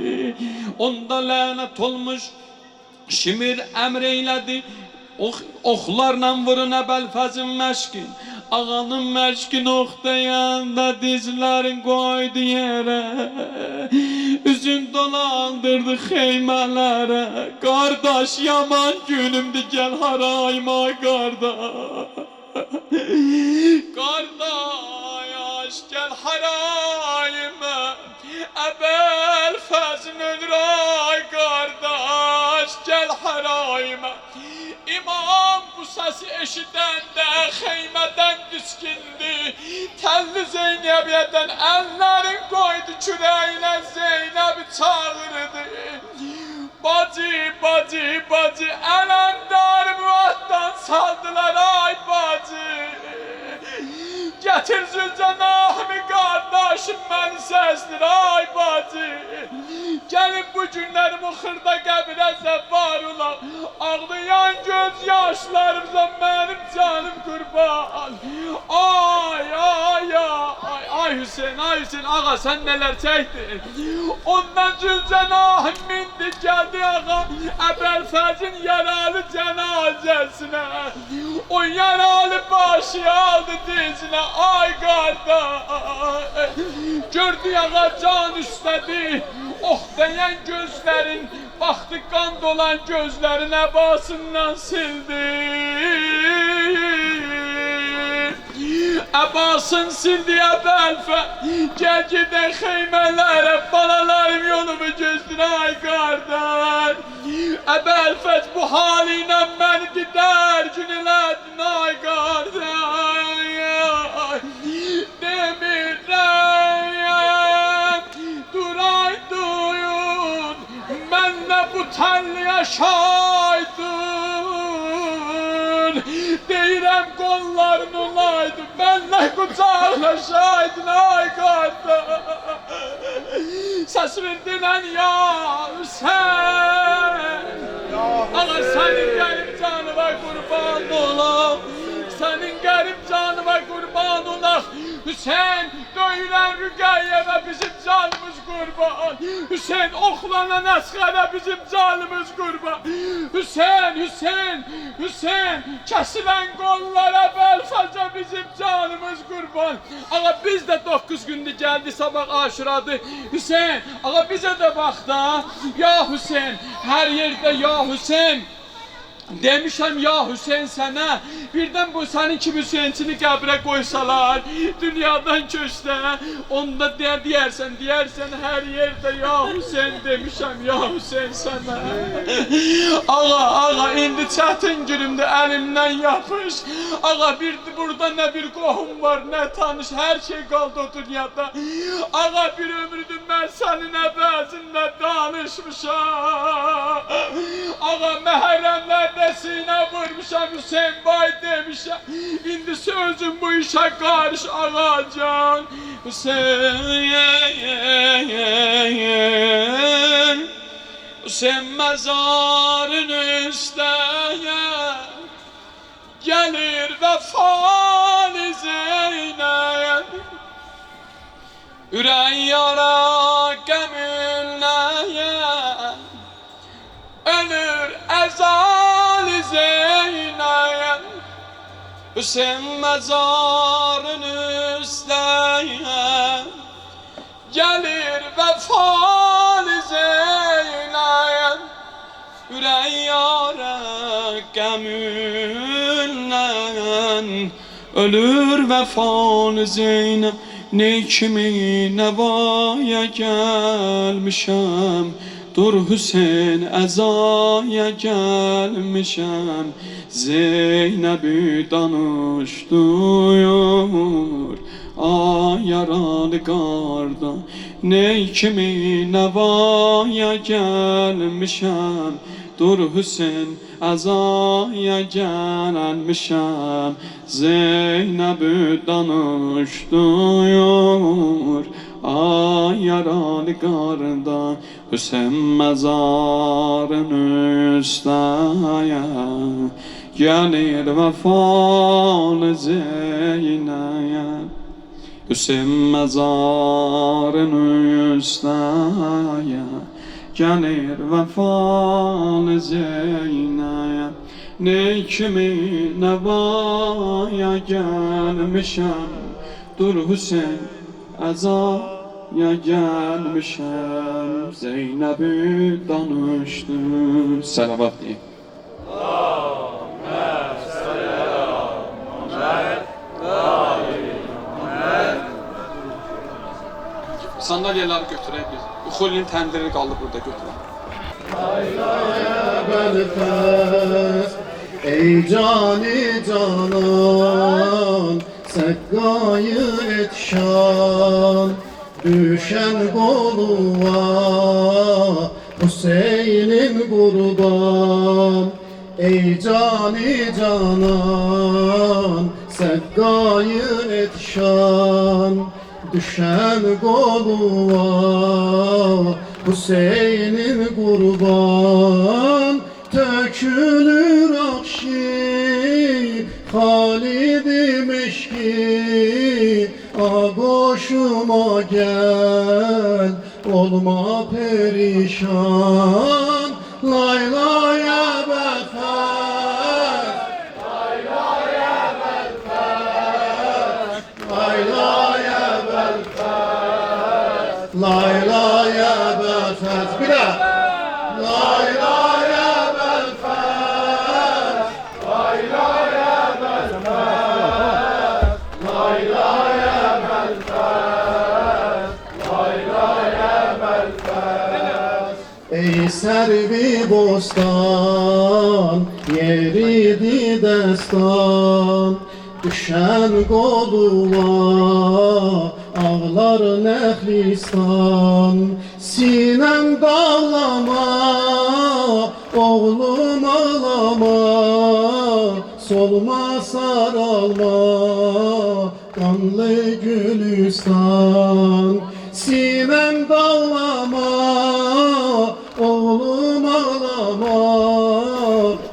Onda lənət olmuş Şimir əmr eylədi, oxlarla vurun Əbəlfəzin məşqin. Ağanın məşqi noxtayanda dizlərin qoydu yerə, üzün dolandırdı xeymələrə. Qardaş yaman günümdü, gəl harayma qardaş. Qardaş gəl harayma, əbəl fəzin ölür ay qardaş, gəl harayma. İmam bu səsi eşidəndə xeymədən diskindi, Təlli Zeynəbiyyədən əllərin qoydu kürəyinə, Zeynəbi çağırdı. Bacı, bacı, bacı, ələmdar müvatdan saldılar ay bacı. Gətir Zülcənahimi qardaşım məni səsdir ay bacı. Gəlin bu günlərim o xırda qəbirə zəvvar ola, ağlayan göz yaşlarımıza mənim canım qurban. Ay, ay, ay, ay Hüseyin, ay Hüseyin, ağa sən nələr çəkdin? Ondan Zülcənahim mindi gəldi ağa, Əbəlfəzin yaralı cənazəsinə. O yaralı başı aldı dizinə, ay qardaş. Gördü ağa can üstədi, oh deyən gözlərin, baxdı qan dolan gözlərin əbasından sildi. Əbasın sildi Əbəlfə, gəl gedən xeymələrə, balalarım yolumu gözdir ay qardaş. Əbəlfəz bu halinə məni didər gün elədin ay qardaş. Demirəm, duray duyun, mənlə bu təlliyə şaydın. Deyirəm qolların olaydı, mənlə qucaqlaşaydın ay qardaş. Səsimin dinən ya Hüseyin, ağa sənin qərib canıma qurban olaq, sənin qərib canıma qurban olaq. Hüseyin döyülən Rüqəyyəvə bizim canımız qurban. Hüseyin oxlanan Əsqərə bizim canımız qurban. Hüseyin, Hüseyin, Hüseyin kəsilən qollara Bəlfəzə bizim canımız qurban. Ağa biz də 9 gündür gəldi, sabah aşuradır. Hüseyin, ağa bizə də bax da. Ya Hüseyin, hər yerdə ya Hüseyin. Demişəm ya Hüseyin sənə, birdən bu sənin kimi Hüseyinçini qəbrə qoysalar, dünyadan köçdə, onda deyərsən, hər yerdə ya Hüseyin demişəm ya Hüseyin sənə. Ağa, indi çətin günümdə əlimdən yapış. Ağa, burada nə bir qohum var, nə tanış, hər şey qaldı o dünyada. Ağa, bir ömrüdür mən sənin əvəzində danışmışam. Ağa, məhərrəmlər sinə vurmuşam, Hüseyin bay demişəm. İndi sözüm bu işə qarış ağacan. Hüseyin, Hüseyin məzarın üstəyə gəlir vəfalı Zeynəb. Ürək yara qəmünləyə ölür əzali Zeynəb. Hüseyin məzarın üstəyə gəlir vəfalı Zeynəb. Ürək yara qəmünlə ölür vəfalı Zeynəb. Ne kimi nəvaya gəlmişəm, dur Hüseyin əzaya gəlmişəm. Zeynəbi danışdırıyor, ay yaralı qarda. Ne kimi nəvaya gəlmişəm, dur Hüseyin əzaya gəlmişəm. Zeynəbi danışdırıyor, ay yaralı qarda. Hüseyin məzarın üstəyə gəlir vəfalı Zeynəb. Hüseyin məzarın üstəyə gəlir vəfalı Zeynəb. Ne kimi nevaya gelmişem, dur Hüseyin azaya gelmişem, Zeynep'i danıştır. Salavat deyin. Sandalyeleri götürək biz. Uxulinin təndiri qaldı burada götürək. Belfast, ey cani canan, sekkayı etşan, düşen koluva, Hüseyin'in kurban. Ey cani canan, sekkayı etşan, düşen koluva, Hüseyin'in kurban. Tökülür akşi Halid-i meşki, agoşuma gel olma perişan. Laylaya Belfast, laylaya Belfast, laylaya Belfast, laylaya Belfast. Bir daha. Laylaya Belfast, laylaya Belfast, laylaya Belfast, laylaya Belfast. Ey servi bostan, yeridi destan, düşen koluva, ağlar Nehlistan. Sinem dağlama, oğlum ağlama, solma saralma, kanlı Gülistan. Sinem dağlama, oğlum ağlama,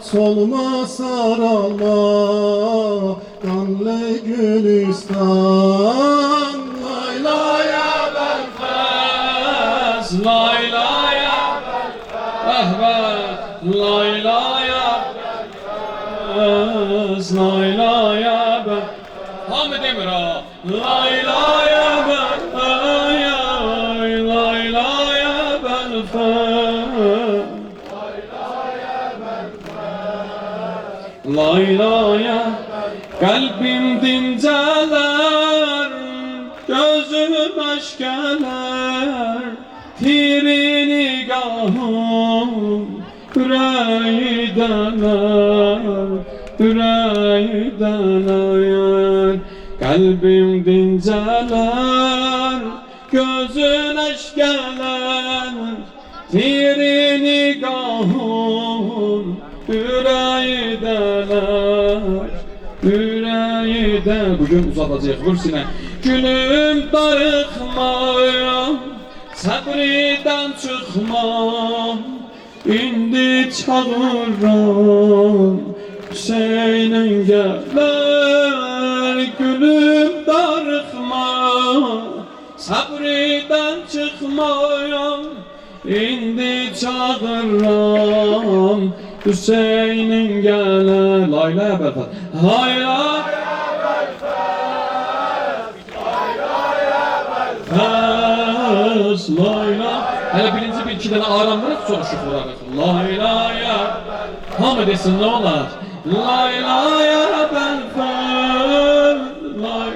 solma saralma, kanlı Gülistan. Laylaya Belfast, Laylaya Belfast, Laylaya Belfast, Laylaya Belfast. Hamı demir ha. Laylaya Belfast, Laylaya Belfast, Laylaya. Kalbim dinceler, gözüm eşkeler, tiri nigahım yüreği dener, yüreği dener. Kalbim dinceler, gözün eşkeler, tiri nigahım yüreği dener, yüreği dener. Bugün uzatacaq, vur sinə. Gülüm darıxmaya, səbriden çıxmam, indi çağıram, Hüseynin gələr. Gülüm darıxma, səbriden çıxmayam, indi çağıram, Hüseynin gələr. Laylaya Belfast, laylaya Belfast, layla. Hele birinci bir iki tane aramları sonra şufurarız. Laylaya, hamı desin ne olar? Laylaya Belfast, lay,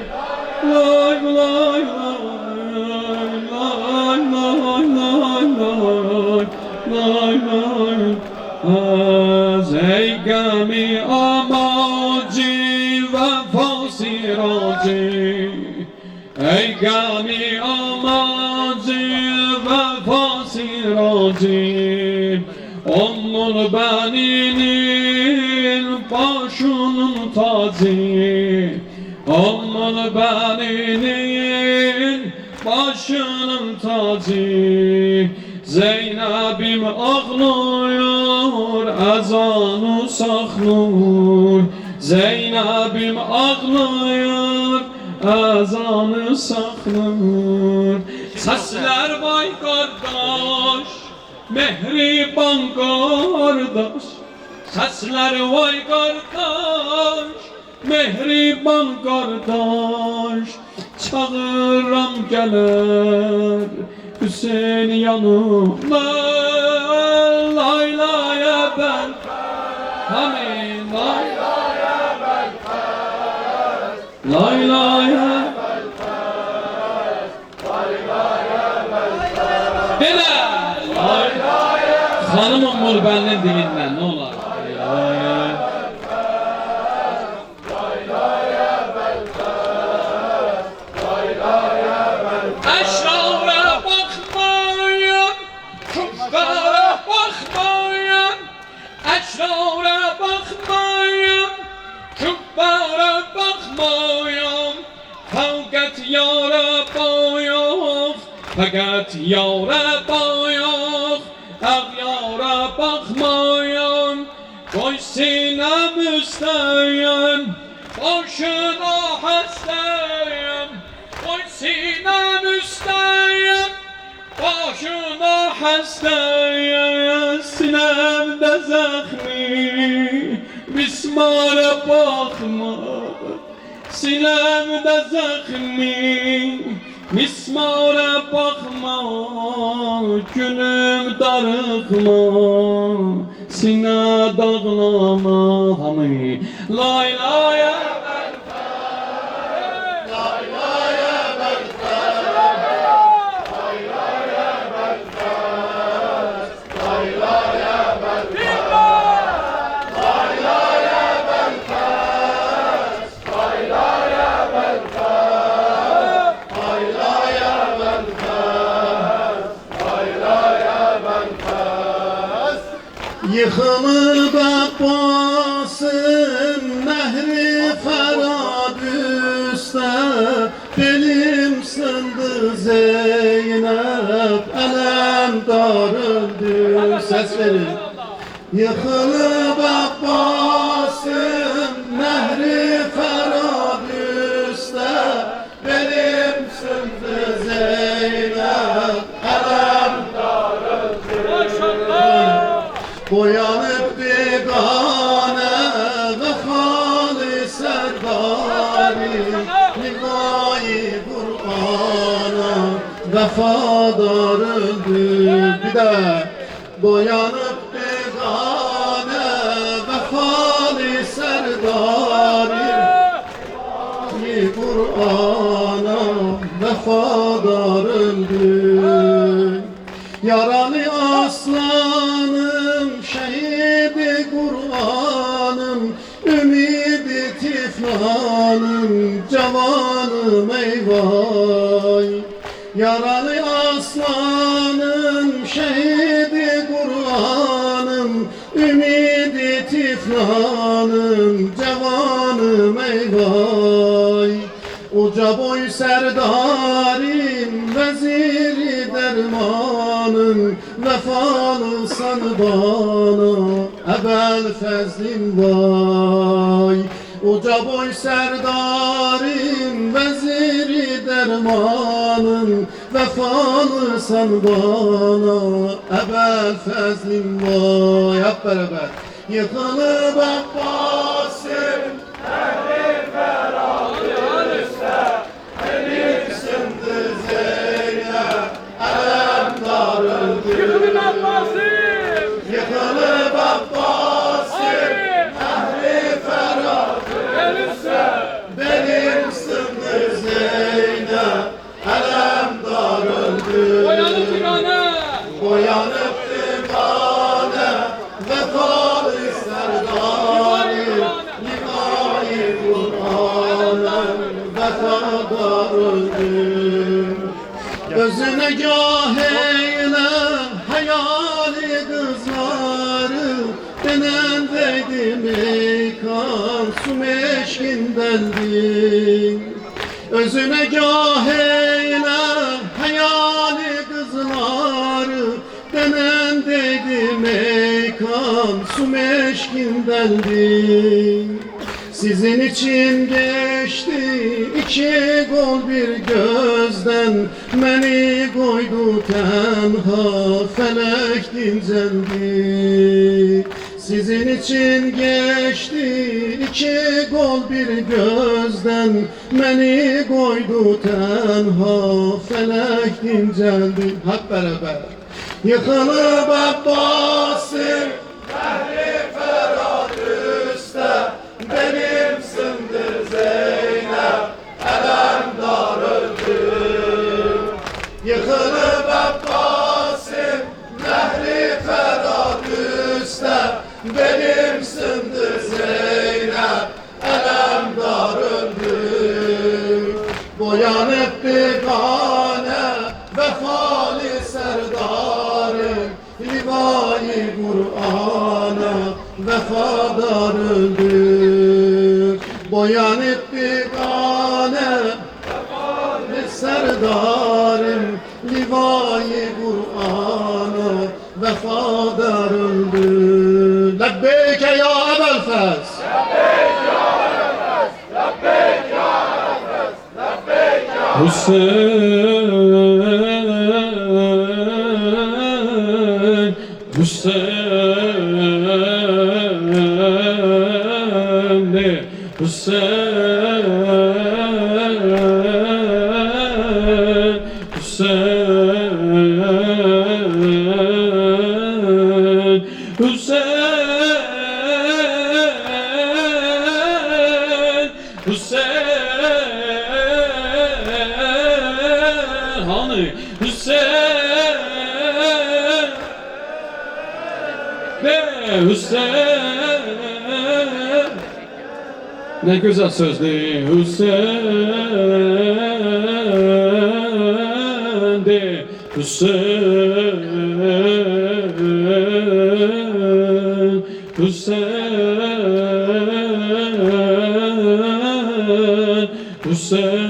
lay, lay, lay, lay, lay, lay, lay. Ey gami amacı ve fasiracı, ey gami amacı ve fasiracı, onun beninin başının tacı, onun beninin başının tacı. Zeynep'im ağlıyor, ezanı saklıyor. Zeynep'im ağlıyor, ezanı saklıyor. Sesler vay kardeş, mehriban kardeş, Sesler vay kardeş, mehriban kardeş, çağıram gelir Hüseyin yanıma. Lay lay ben amin, lay lay lay. Belə Hanımın Murbəlinin dilindən nə olar? Əşrara baxmayın, küffara baxmayın. Əşrara baxmayın, küffara baxmayın. Fəqət yara boyuq, fəqət yara boyuq. Ağyara baxmayın, qoy sinəm üstəyim, başına həstəyim. Qoy sinəm üstəyim, başına həstəyim. Sinəmdə zəxmi, mismara baxma. Sinəmdə zəxmi, mismara baxma. Günüm darıxma, sinə dağlama. Hamı lay lay Yıkılır Abbas'ın nehri Ferad üstte. Belim sındı Zeynep, elem darıldı. Ses verin. Yıkılıp Abbas'ın nehri Ferad üstte. Belim sındı Zeynep, elem darıldı. Boyanıp begane vefalı serdari, Nigayı Kur'an'a vefadarıdır. Bir de boyanıp begane vefalı serdari, Nigayı Kur'an'a vefadarıdır. Yaralı aslanım, şehidi Kur'an'ım, ümidi tiflanım, cavanım eyvay. Yaralı aslanım, şehidi Kur'an'ım, ümidi tiflanım, cavanım eyvay. Uca boy serdarim, veziri dermanım, vefalısan bana, ebel fezlin vay. Uca boy serdarim, veziri dermanım, vefalısan bana, ebel fezlin vay. Hep beraber. Yıkılıp Abbas'ım, ehli Ferad üstte, benim sındı Zeynep, elem darıldı. Yıkılıp Abbas'ım, yıkılıp Abbas'ım, ehli Ferad üstte, benim sındı Zeynep, elem darıldı. Boyanıp divane, Boyanıp divane, vefalı serdari, Nigayı Kur'an'ın vefadarıdır. Gözüne gah eyle hayali kızları, denendeydi meykan su meşkindendi. Özüne gah eyle hayali kızları, denendeydi meykan su meşkindendi. Sizin için geçti iki gol bir gözden, beni koydu tenha felek dinceldi. Sizin için geçti iki gol bir gözden, beni koydu tenha, felek inceldi. Hep beraber. Yıkılıp Abbas'ım, Mehri Ferhat üstte, benimsindir Zeynep, elemdar öldü. Yıkılıp Abbas'ım, Mehri Ferhat üstte, benimsindir Zeynep, elemdar öldü. Boyanıp bigane, vefali serdarım, livai Kur'an'a vefadar öldü. Boyanıp bigane, vefali serdarım, livai Kur'an'a vefadar öldü. Lebbeyke ya Ebel Fes. Hüseyin, Hüseyin, Hüseyin, Hüseyin, Hüseyin, Hüseyin, hani Hüseyin, Hüseyin, ne güzel sözlü Hüseyin de Hüseyin, Hüseyin, Hüseyin,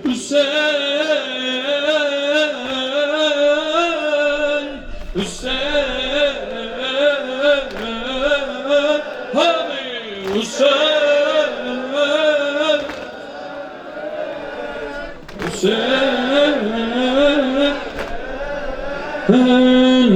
Hüseyin, Hüseyin, hadi Hüseyin, Hüseyin,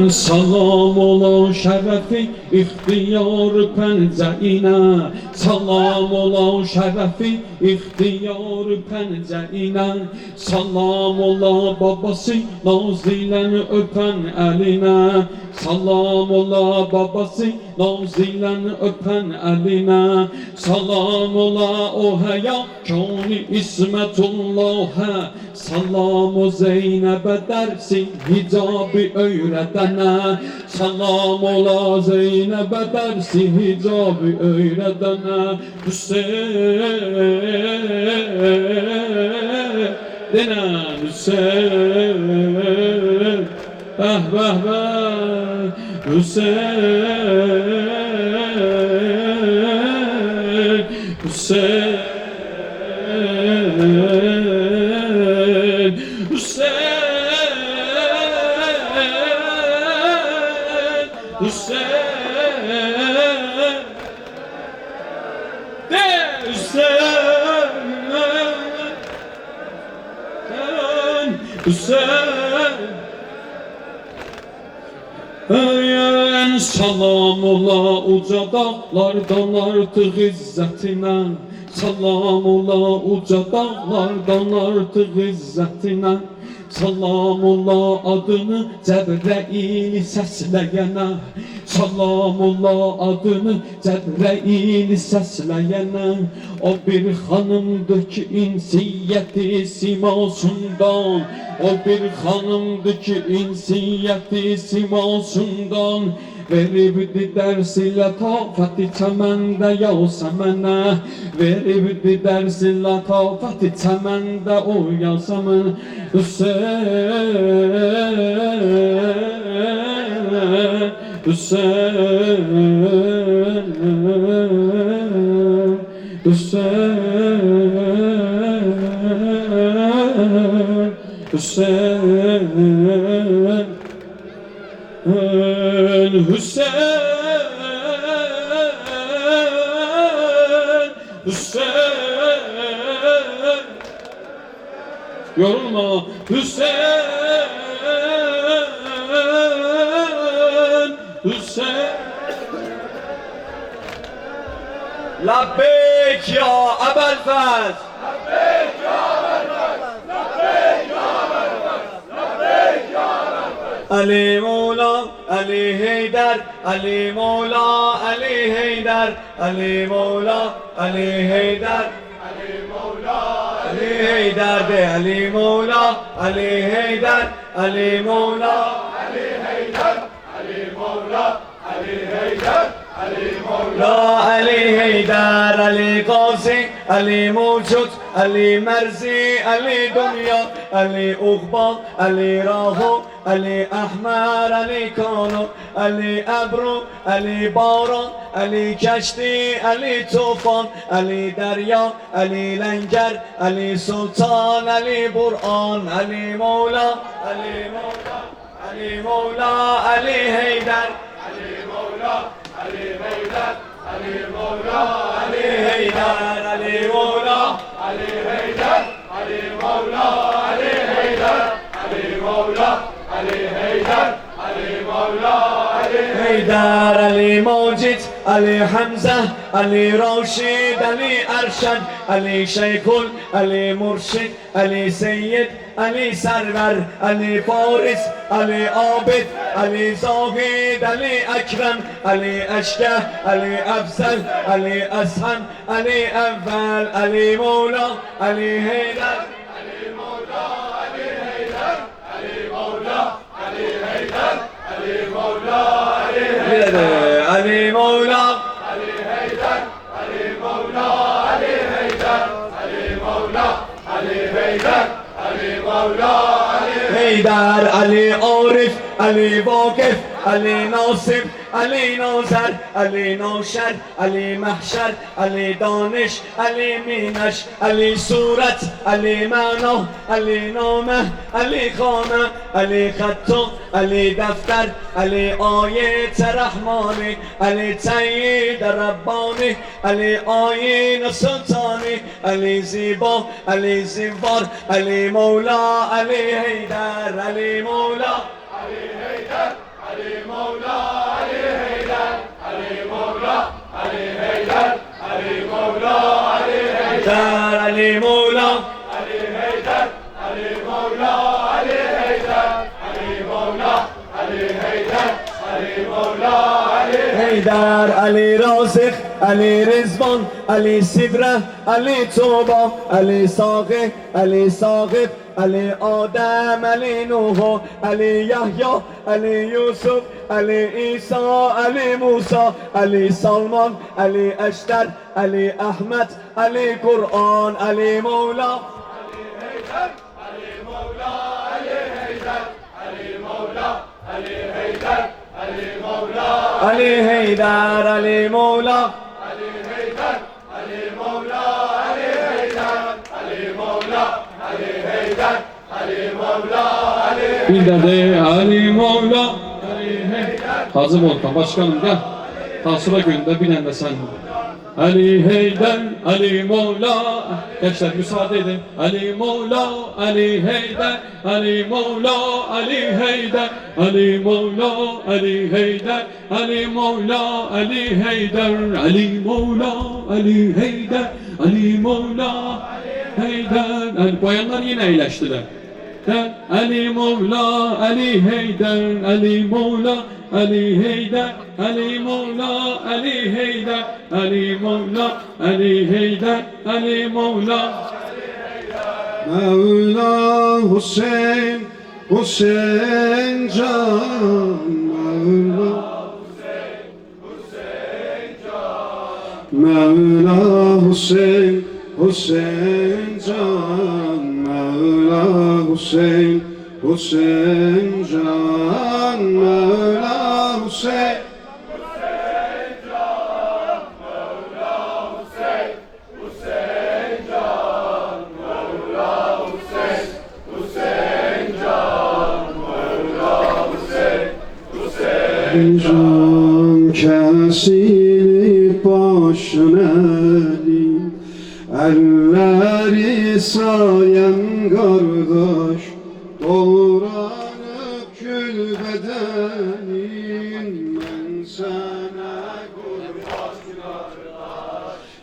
salam ola şerefi ihtiyar penceine, salam ola şerefi ihtiyar penceine, salam ola babası nazilen öpen eline, salam ola babası nazilen öpen eline, salam ola o heya kâni İsmetullah'a, salam o Zeynep'e dersin hicabı öğretene, salam ola Zeynep'e dersin hicabı öğretene. Hüseyin denen Hüseyin, bah bah bah Hüseyin, Hüseyin, Hüseyin, Hüseyin, de Hüseyin, Hüseyin, Hüseyin, salam ola uca dağlardan artıq izzetine, salam ola uca dağlardan artıq izzetine, salam ola adını Cəbrəili səsləyənə, salam ola adını Cəbrəili səsləyənə. O bir xanımdır ki insiyyəti simasundan, o bir xanımdır ki insiyyəti simasundan, veribdi dərsi lətafəti çəməndə Yasəmənə, veribdi dərsi lətafəti çəməndə o Yasəmənə. Hüseyin, Hüseyin, Hüseyin, Hüseyin, Hüseyin, Hüseyin, yorulma Hüseyin, Hüseyin. Labbeyk ya Ebelfez. Ali Mola, Ali Heydar, Ali Mola, Ali Heydar, Ali Mola, Ali Heydar, Ali Mola, Ali Heydar de Ali Mola, Ali Heydar, Ali Mola, Ali Heydar, Ali Mola, Ali Heydar, Ali Mola, Ali Heydar, Ali Qazi, Ali Mawjud, Ali Merzi, Ali Dunya, Ali Uqba, Ali Rahu, Ali Ahmar, Ali Kano, Ali Ebru, Ali Baran, Ali Kashti, Ali Tufan, Ali Derya, Ali Lenger, Ali Sultan, Ali Burhan, Ali Mola, Ali Mola, Ali Mola, Ali Heydar, Ali Mola, Ali Heydar, Ali Mola, Ali Heydar, Ali Mola, Ali Heydar, Ali Mola, Ali Heydar, Ali Mola, Ali Heydar, Ali Mola, Ali Heydar, Ali Mawjid, Ali Hamza, Ali Rashid, Ali Arshad, Ali Shaykhul, Ali Murshid, Ali Sayyid, Ali Sarwar, Ali Faris, Ali Abid, Ali Zahid, Ali Akram, Ali Ashkah, Ali Afzal, Ali Ashan, Ali Awwal, Ali Mola, Ali Heydar, Ali Mola, Ali Heydar, Ali Mola, Ali Heydar, Ali Mola, Ali Heydar, Ali Mola, Ali Heydar, Ali Mola, Ali Heydar, Ali Mola, Ali Heydar, Ali Mola, Ali Heydar, Ali Arif, Ali Waqif, Ali Nasib, Ali Nazar, Ali Naushad, Ali Mahshar, Ali Danish, Ali Minash, Ali Surat, Ali Mana, Ali Nama, Ali Khana, Ali Khatta, Ali Daftar, Ali Ayet Rahmani, Ali Tayyid Rabbani, Ali Ayin Sultani, Ali Ziba, Ali Zimbar, Ali Mola, Ali Heydar, Ali Mola, Ali Heydar, Ali Mola, Ali Heydar, Ali Mola, Ali Heydar, Ali Mola, Ali Heydar, Ali Mola, Ali Heydar, Ali Mola, Ali Heydar, Ali Mola, Ali Heydar, Ali Mola, Ali Heydar, Ali Razikh, Ali Rizvan, Ali Sidra, Ali Toba, Ali Saqi, Ali Saqib, Ali Adam, Ali Nuh, Ali Yahya, Ali Yusuf, Ali Isa, Ali Musa, Ali Salman, Ali Ashtar, Ali Ahmed, Ali Quran, Ali Mola, Ali Heydar, Ali Mola, Ali Heydar, Ali Mola, Ali Heydar, Ali Mola, Ali Heydar, Ali Mola, Ali Heydar, Ali Mola, Ali Heydar, Ali Mola, Ali Heydar, Ali Mola, Ali Bir de Ali Mola, Ali Heydar. Hazır Volkan başkanım gel. Tasıra gönder bilen de sen. Ali Heydar, Ali Mola. Gençler müsaade edin. Ali Mola, Ali Heydar, Ali Mola, Ali Heydar, Ali Mola, Ali Heydar, Ali Mola, Ali Heydar, Ali Mola, Ali Heydar, Ali Mola, Heydar. Yani bayanlar yine iyileştiler. Ali Mola, Ali Heydar, Ali Mola, Ali Heydar, Ali Mola, Ali Heydar, Ali Mola, Ali Heydar, Ali Mola. Mevla Hüseyin, Hüseyin can, Mevla Mevla Hüseyin, Hüseyin can, Mevla Hüseyin, Hüseyin can, Mevla Hüseyin. Can kesilip başın eğdi, elleri sayan kardeş, doğranıp kül bedenin.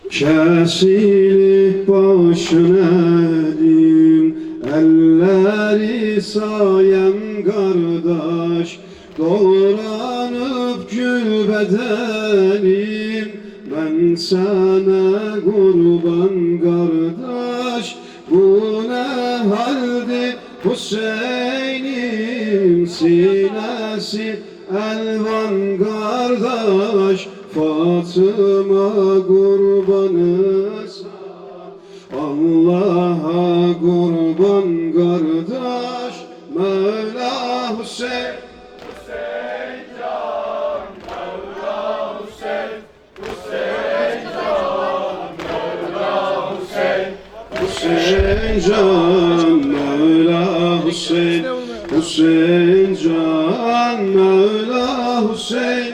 kesilip başın elim, elleri sayem kardeş, doğranıp gül bedenim, ben sana kurban kardeş. Bu ne haldi Hüseyin'im, sinesi elvan kardeş, Fatıma kurbanı sana, Allah'a kurban kardeş, Mevla Hüseyin. Hüseyin can, Mevla Hüseyin, Hüseyin can, Mevla Hüseyin.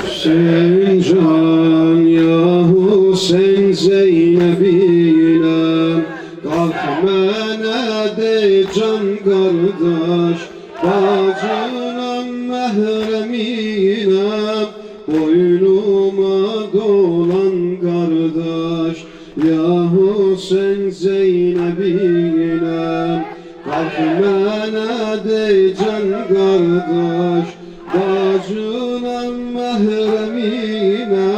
Hüseyin can, ya Hüseyin Zeynep'ine, kalk mene de can kardeş, bacının mehremine, boynuma dolan kardeş, ya Hüseyin Zeynep'ine, kalk mene de can kardeş, bacının mehremine,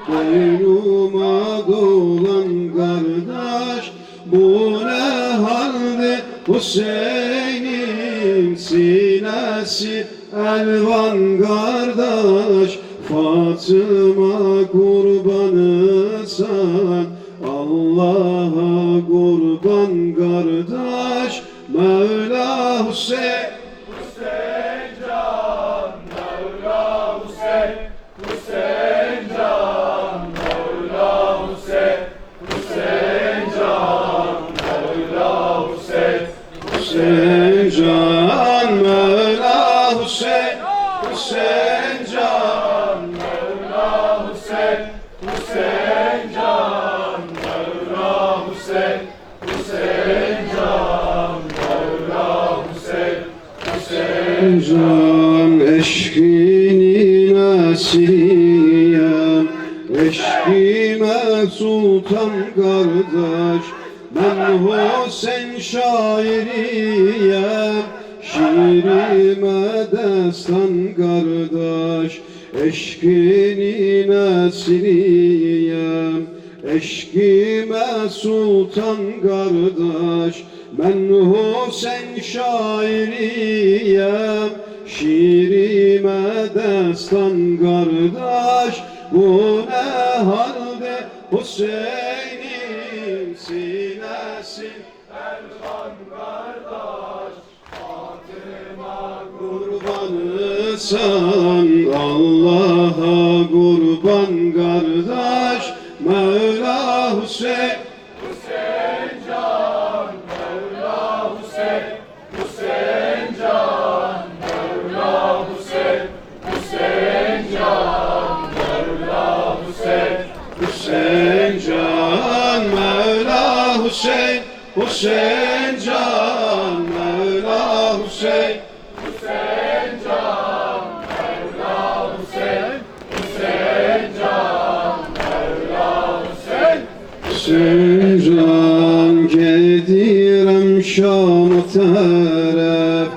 boynuma dolan kardeş. Bu ne halde Hüseyin'in sinesi elvan kardeş, Fatıma kurbanı sen, Allah'a kurban kardeş, Mevla Hüseyin. Hüseyin can, Mevla Hüseyin, Hüseyin can, Mevla Hüseyin, Hüseyin can, Mevla Hüseyin, Hüseyin can, Mevla Hüseyin, Hüseyin can, eşkinin esiriyem, eşkime sultan kardeş, ben Hüseyin şairiyem, şiirime destan kardeş, eşkinin esiriyem, eşkime sultan kardeş, ben Hüseyin şairiyem, şiirime destan kardeş. Bu ne halde Hüseyin'im, sinesi elvan kardeş, Fatıma kurbanı sen, Allah'a kurban kardeş, Mevla Hüseyin. Hüseyin can, Mevla Hüseyin, Hüseyin can, Mevla Hüseyin, Hüseyin can, Mevla Hüseyin, Hüseyin can, Mevla Hüseyin, Hüseyin can, Mevla Hüseyin, Hüseyin can, Mevla Hüseyin, Hüseyin can, Mevla Hüseyin. Hüseyin can, gedirem Şam'a tərəf,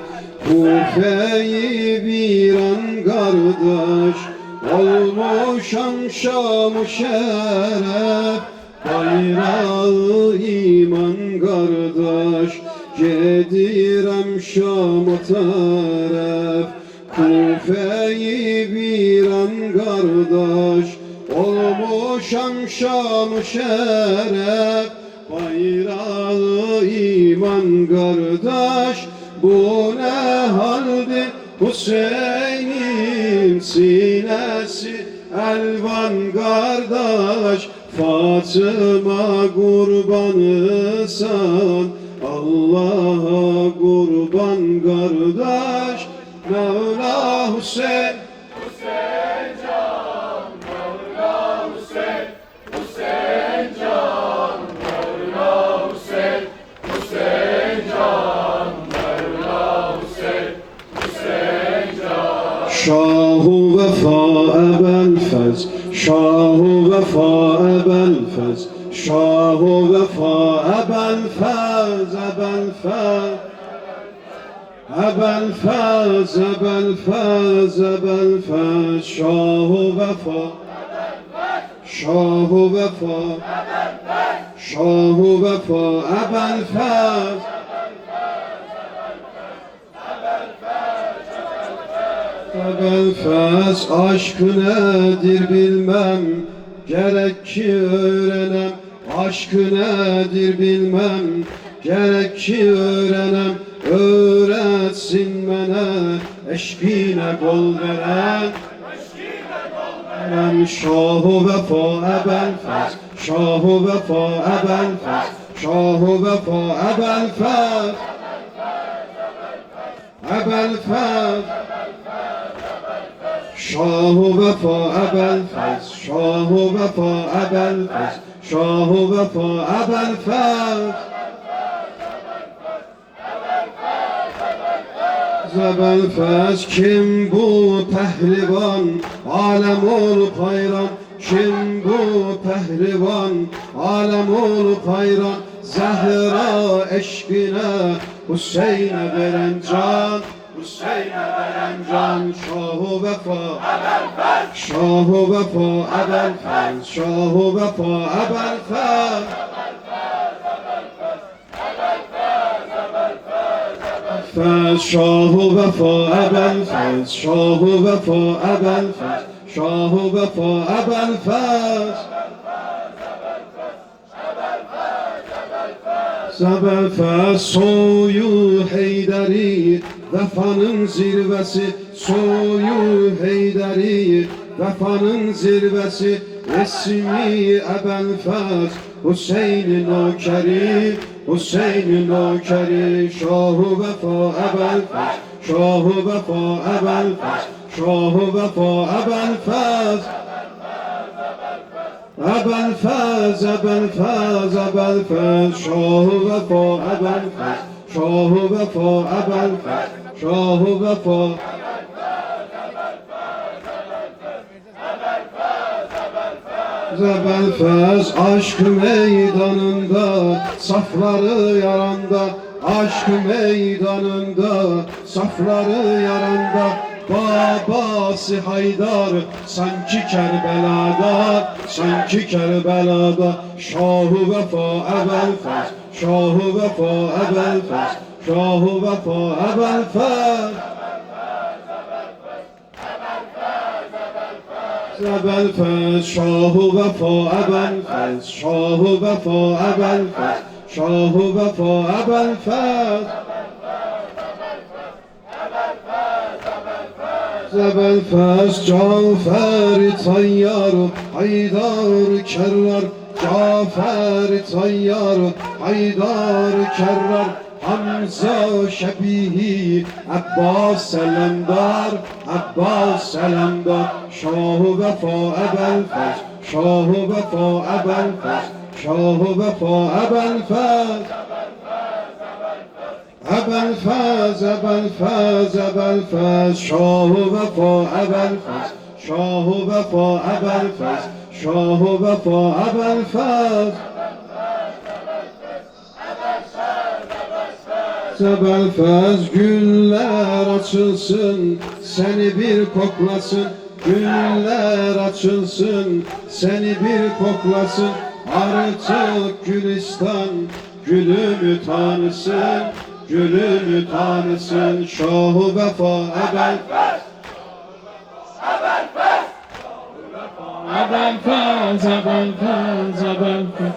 Kufe'yi bir an kardeş, olmuşam Şam-ı şeref, bayrağı iman kardeş, gedirem Şam'a tərəf, Kufe'yi bir an kardeş, olmuşam Şam-ı şeref, bayrağı iman kardeş. Bu ne halde Hüseyin'in sinesi elvan kardeş, Fatıma kurbanı sen, Allah'a kurban kardeş, Mevla Hüseyin. Hüseyin can, Mevla Hüseyin, Hüseyin can, Mevla Şahu vefa ebel fez, şahu vefa ebel fez, şahu vefa ebel fez, ebel fez. Ebel fez, ebel fez, ebel fez, şahu vefa, şahu vefa, şahu vefa, ebel fez. Ebel fez, aşk nedir bilmem, gerek ki öğrenem. Aşk nedir bilmem, gerek ki öğrenem. Öğretsin bana eşkine kol veren. Şahu vefa ebel fez, şahu vefa ebel fez, şahu vefa ebel fez, ebel fez. Şahu vefa ebel fez, şahu vefa ebel fez, şahu vefa ebel fez. Ebel fez, kim bu pehlivan, alem olup hayran. Kim bu pehlivan, alem olup hayran. Zehra eşkine, Hüseyin'e veren can. Hüseyin'e veren can. Şahu vefa ebel fez, şahu vefa ebel fez, şahu vefa ebel fez. Fez, şahu vefa ebel fez, şahu vefa ebel fez, şahu vefa ebel fez. Ebel fez, soyu Heyderi, vefanın zirvesi. Soyu Heyderi, vefanın zirvesi. İsmi ebel fez, Hüseyin'in nokeri. Hüseyin'in nokeri, şahu vefa ebel fez, şahu vefa ebel fez, şahu vefa ebel fez. Ebel fez, ebel fez, ebel fez, şahu vefa ebel fez, şahu vefa ebel fez, şahu vefa. Ebel fez, aşk meydanında, safları yaranda. Aşk meydanında, safları yaranda. Babası Haydar, sanki Kerbela'da, sanki Kerbela'da. Şahu vefa ebel fez, şahu vefa ebel fez, şahu vefa ebel fez. Ebel fez, şahu vefa ebel fez, şahu vefa ebel fez, şahu vefa ebel fez. Ebel fez, Cafer Tayyar, Haydar Kerrar. Cafer Tayyar, Haydar Kerrar. Hamza Şebihi, Abbas Selemdar, Abbas Selemdar. Şahu vefa ebel fez, şahu vefa ebel fez, şahu vefa ebel fez. Ebel fez, ebel fez, ebel fez, şahu vefa ebel fez, şahu vefa ebel fez, şahu vefa ebel fez. Ebel fez, güller açılsın, seni bir koklasın. Güller açılsın, seni bir koklasın. Artık Gülistan gülümü tanısın, gülümü tanısın. Şahu vefa ebel fez, ebel fez, Ebel fez, ebel fez, ebel fez.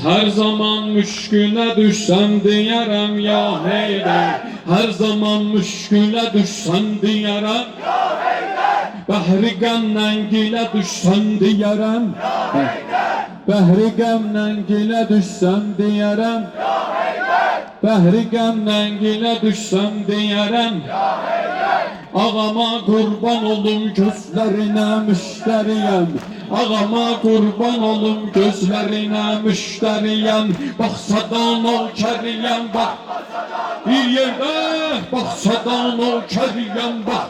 Her zaman müşküle düşsem diyerem ya Heydər. Her zaman müşküle düşsem diyerem ya Heydər. Behri qəmdən gilə düşsem diyerem ya Heydər. Behri qəmdən gilə düşsem diyerem ya Heydər. Behri qəmdən gilə düşsem diyerem ya Heydər. Ağama kurban olum gözlerine müşteriyem. Ağama kurban olum gözlerine müşteriyem. Baksadan ol keriyem, bakmasadan bir yerde baksadan o keriyem bak.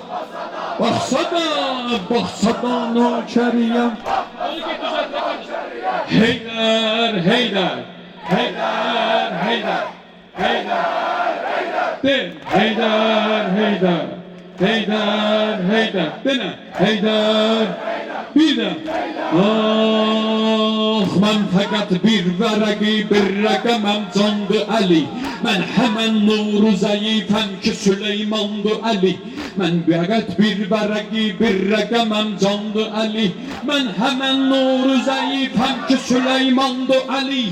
Baksadan o keriyem. Heydər, Heydər, Heydər, Heydər, Heydər. De, Heydər, Heydər, Heydər, Heydər. Dene, Heydər. Bir de. Ah, ben fakat bir veregi bir rəqəməm candı Ali. Ben hemen nuru zayıfəm ki Süleymandı Ali. Ben fakat bir veregi bir rəqəməm candı Ali. Ben hemen nuru zayıfəm ki Süleymandı Ali.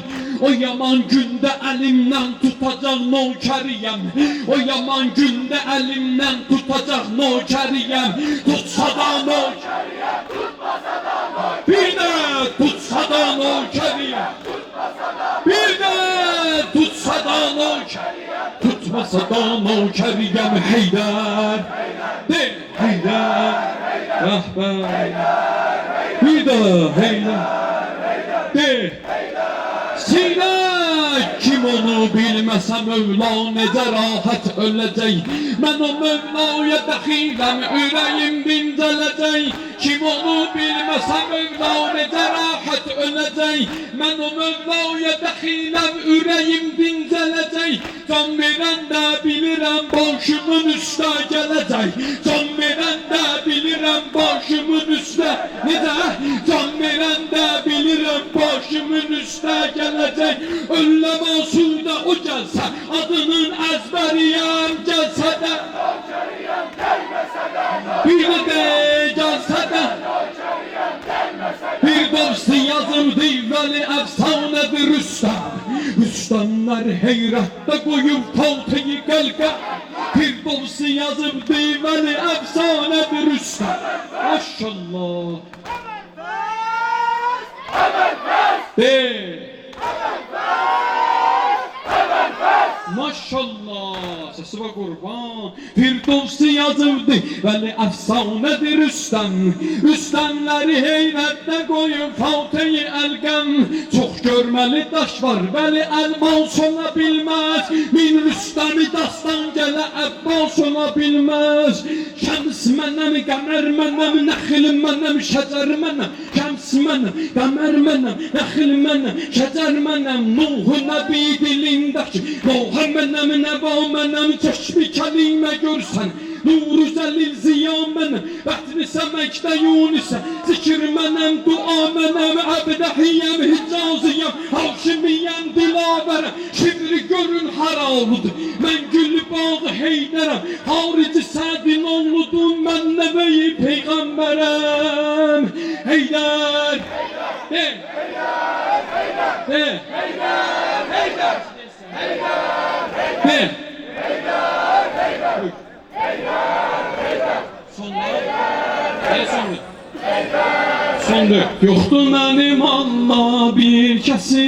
O yaman günde elimden tutacak nökeriyem. O yaman günde elimden tutacak nökeriyem. Tutsa da nökeriyem, tutmasa da nökeriyem. Bir de tutsa da nökeriyem. Bir de tutsa da nökeriyem. Tutmasa da nökeriyem. Heydər, de Heydər, rahber. Bir de Heydər, de Sine kim onu bilmese Mevla nece rahat ölecek. Ben o Mevla'ya dəxiləm ürəyim dincələcək. Kim onu bilmese Mevla nece rahat ölecek. Ben o Mevla'ya dəxiləm ürəyim dincələcək. Can verən də bilirəm başımın üstə gələcək. Can verən də bilirəm başımın üstə. Necə? Can verən də bilirəm başımın üstə gələcək. Öləm olsuda o gəlsə adının əzbəriyəm gəlsə də bir də gəlsə də bir dostu yazıldı vəli əfsanədir Rüstəm. Rüstəmlər heyrətdə qoyub paltayı qəlqə. Bir dostu yazıldı vəli əfsanədir Rüstəm. Maşallah. De. Maşallah, sesi var kurban. Firdevsi yazıldı, veli efsanedir Rüstem. Rüstemleri heyrette koyup Fatih-i Elgem. Çok görmeli taş var, veli elmas olabilmez. Min Rüstemi dastan gele Abbas olabilmez. Şems menem, kamer menem, nehil menem, şecer menem. Şems menem, kamer menem, nehil menem, şecer menem. Nuh Nebi dilindeki Nuh menem, neba menem, çeşmi kelime görsen. Nuru zelil ziya menem, betni semekte Yunus'e. Zikir menem, dua menem, ebdehiyem, hicaziyem, havşimiyem, dilaverem. Şivri görün haralıdır, men gül bağı heyderem. Harici sədin oğludum, men nebeyi peygamberem. Heyder, de, de, de, sondu. Yoktu benim Allah bir kesim.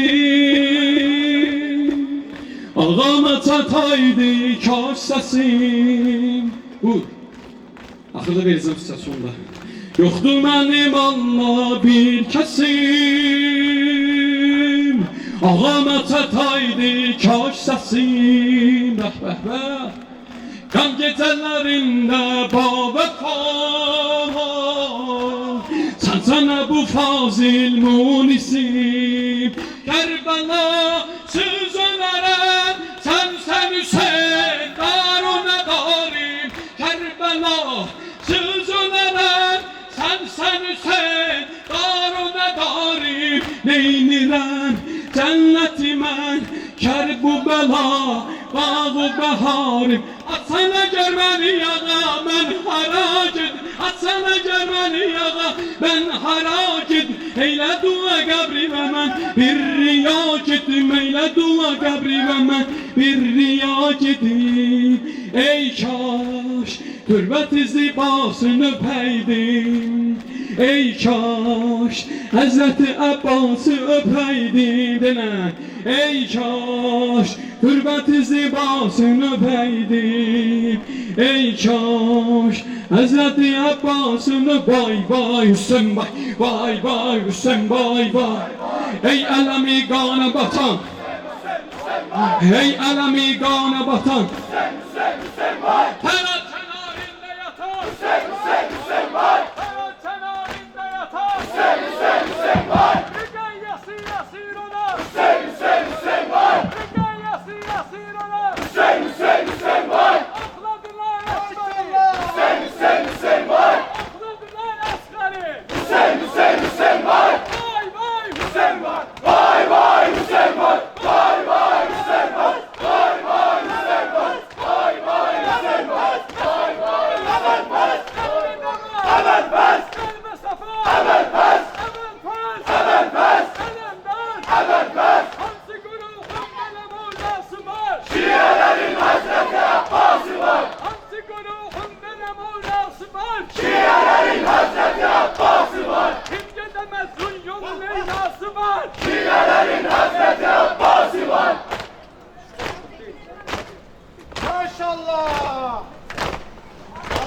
Ağama çataydı kaş sesim. Buyur. Axırda vereceğim size sonda. Yoktu benim Allah bir kesim. Ağama çataydı kaş sesim. Kan gecelerinde ba vefa. Sen sana bu fazil munisim. Kerbela söz öneren sen Hüseyin darune darim. Kerbela söz öneren sen Hüseyin darune darim. Neynirem cenneti men Kerbela bağı beharim. Atsana germeni yağa ben harac ed. Atsana germeni yağa ben harac ed. Eyle dua kabri ve men bir riyak ettim. Eyle dua kabri ve men bir riyak ettim. Ey kaş türbet-i zibasını öpeydim. Ey kaş Hazreti Abbas'ı öpeydim dene. Ey kaş türbet-i zibasını öpeydim. Ey kaş Hazreti Abbas'ını vay vay Hüseyin vay vay vay Hüseyin vay vay. Ey elemi gana batan Hey alemi gana batan Ferhat kenarinde yatan Ferhat kenarinde yatan Mügeyyesi yasir ona Mügeyyesi yasir ona Akladılar askeri Akladılar askeri Vay vay Hüseyin var Maşallah!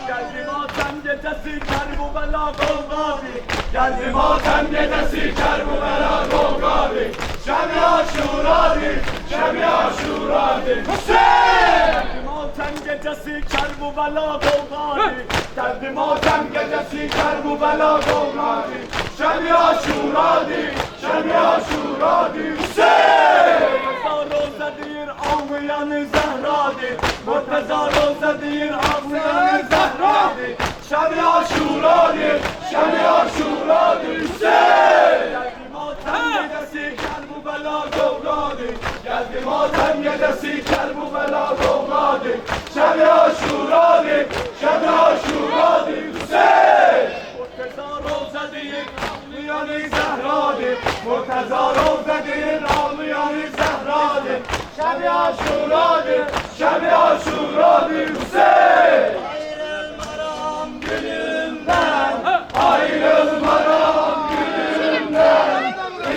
Geldi matem gecesi Kerbela Golgabi Geldi matem gecesi Kerbela Golgabi Şemi Aşuradi Şemi Aşuradi Hüseyin! Geldi matem gecesi Kerbela Golgabi Geldi matem gecesi Kerbela Golgabi Şemi Aşuradi Şemi Aşuradi Hüseyin! Rozadir ağlayanı Zehradir Murteza rozadir ağlayanı Zehradir Şemi Aşuradir Şemi Aşuradir Hüseyin! Geldi matem gecesi Kerbela Golgabi Geldi matem gecesi Kerbela Golgabi Şemi Aşuradir Şemi Aşuradir Hüseyin! Murteza rozadir ağlayanı Zehradir Murteza rozadir ağlayanı Zehradir Şemi Aşuradir Şemi Aşuradir Hüseyin! Ayrılmaram gülümden Ayrılmaram gülümden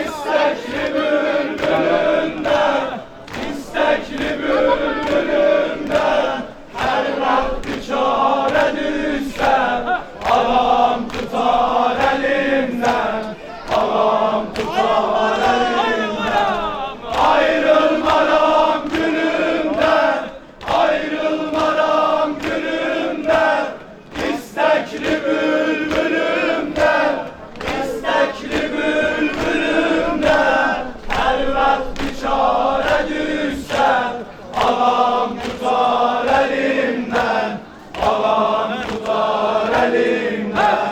İstekli bülbülümden İstekli bülbülümden Her vakti çare düşsem Ağam tutar elimden Ağam tutar elimden Ayrılmaram gülümden Ayrılmaram gülümden İstekli bülbülümden İstekli bülbülümden Her vakti çare düşsem Ağam tutar elimden Ağam tutar elimden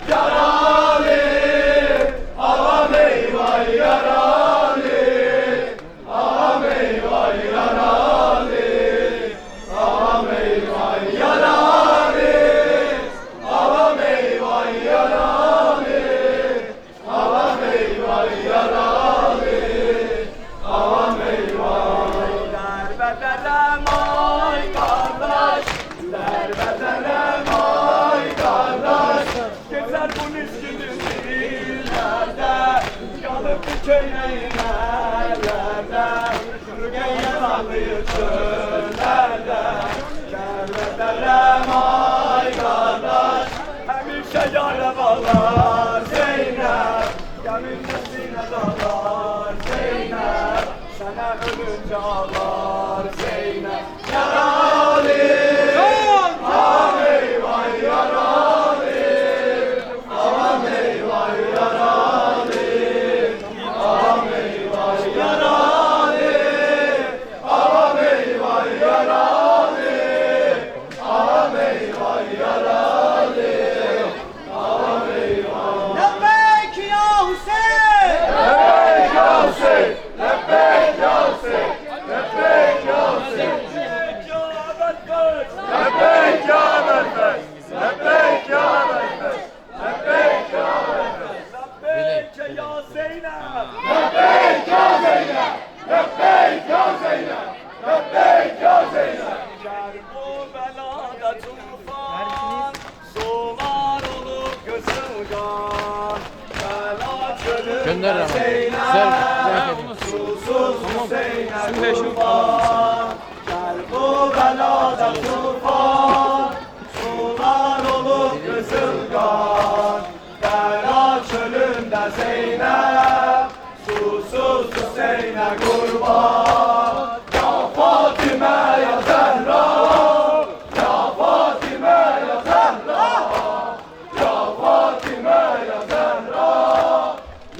Yaralı, köyleyin ellerde, Rukiye sallıyı çöllerde. Derlerem ay kardeş, hemşe yâre bağlar Zeynep. Gönlündesine dağlar Zeynep, sana ölünce ağlar Zeynep. Yaralı, aman eyvah yaralı, aman eyvah yaralı, aman eyvah yaralı, aman eyvah yaralı, aman eyvah yaralı, aman eyvah. Lebbeyk ya Hüseyin! Lebbeyk ya Hüseyin! Lebbeyk ya Hüseyin! Lebbeyk ya Hüseyin! Lebbeyk ya Belfes! Lebbeyk ya Belfes! Lebbeyk ya Belfes! Lebbeyk ya Zeynep! Lebbeyk ya Zeynep! Lebbeyk ya Zeynep! Lebbeyk ya Zeynep! Kerbela'da tufan, sular olup gözümden. Bela çölünde Zeynep, susuz Hüseyin'e kurban. Kerbela'da tufan, sular olup gözümden. Bela çölünde Zeynep, susuz Hüseyin'e kurban. Ya Fatime ya Zehra, ya Fatime ya Zehra, ya Fatime ya Zehra,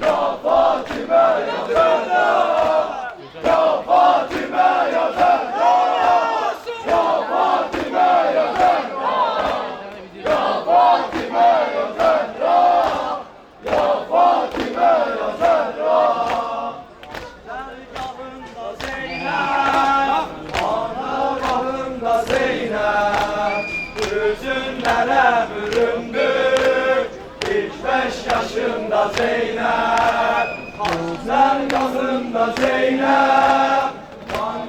ya Fatime ya Zehra, ya Fatime ya Zehra, ya Fatime ya Zehra, ya Fatime ya Zehra, ya Fatime ya Zehra. Dergahında Zeynep, anagahında Zeynep, hüzünlere büründük, ilk 5 yaşında Zeynep. Dergahında Zeynep,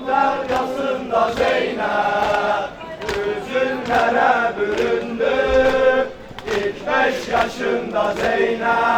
dergahında Zeynep, hüzünlere büründük, ilk 5 yaşında Zeynep.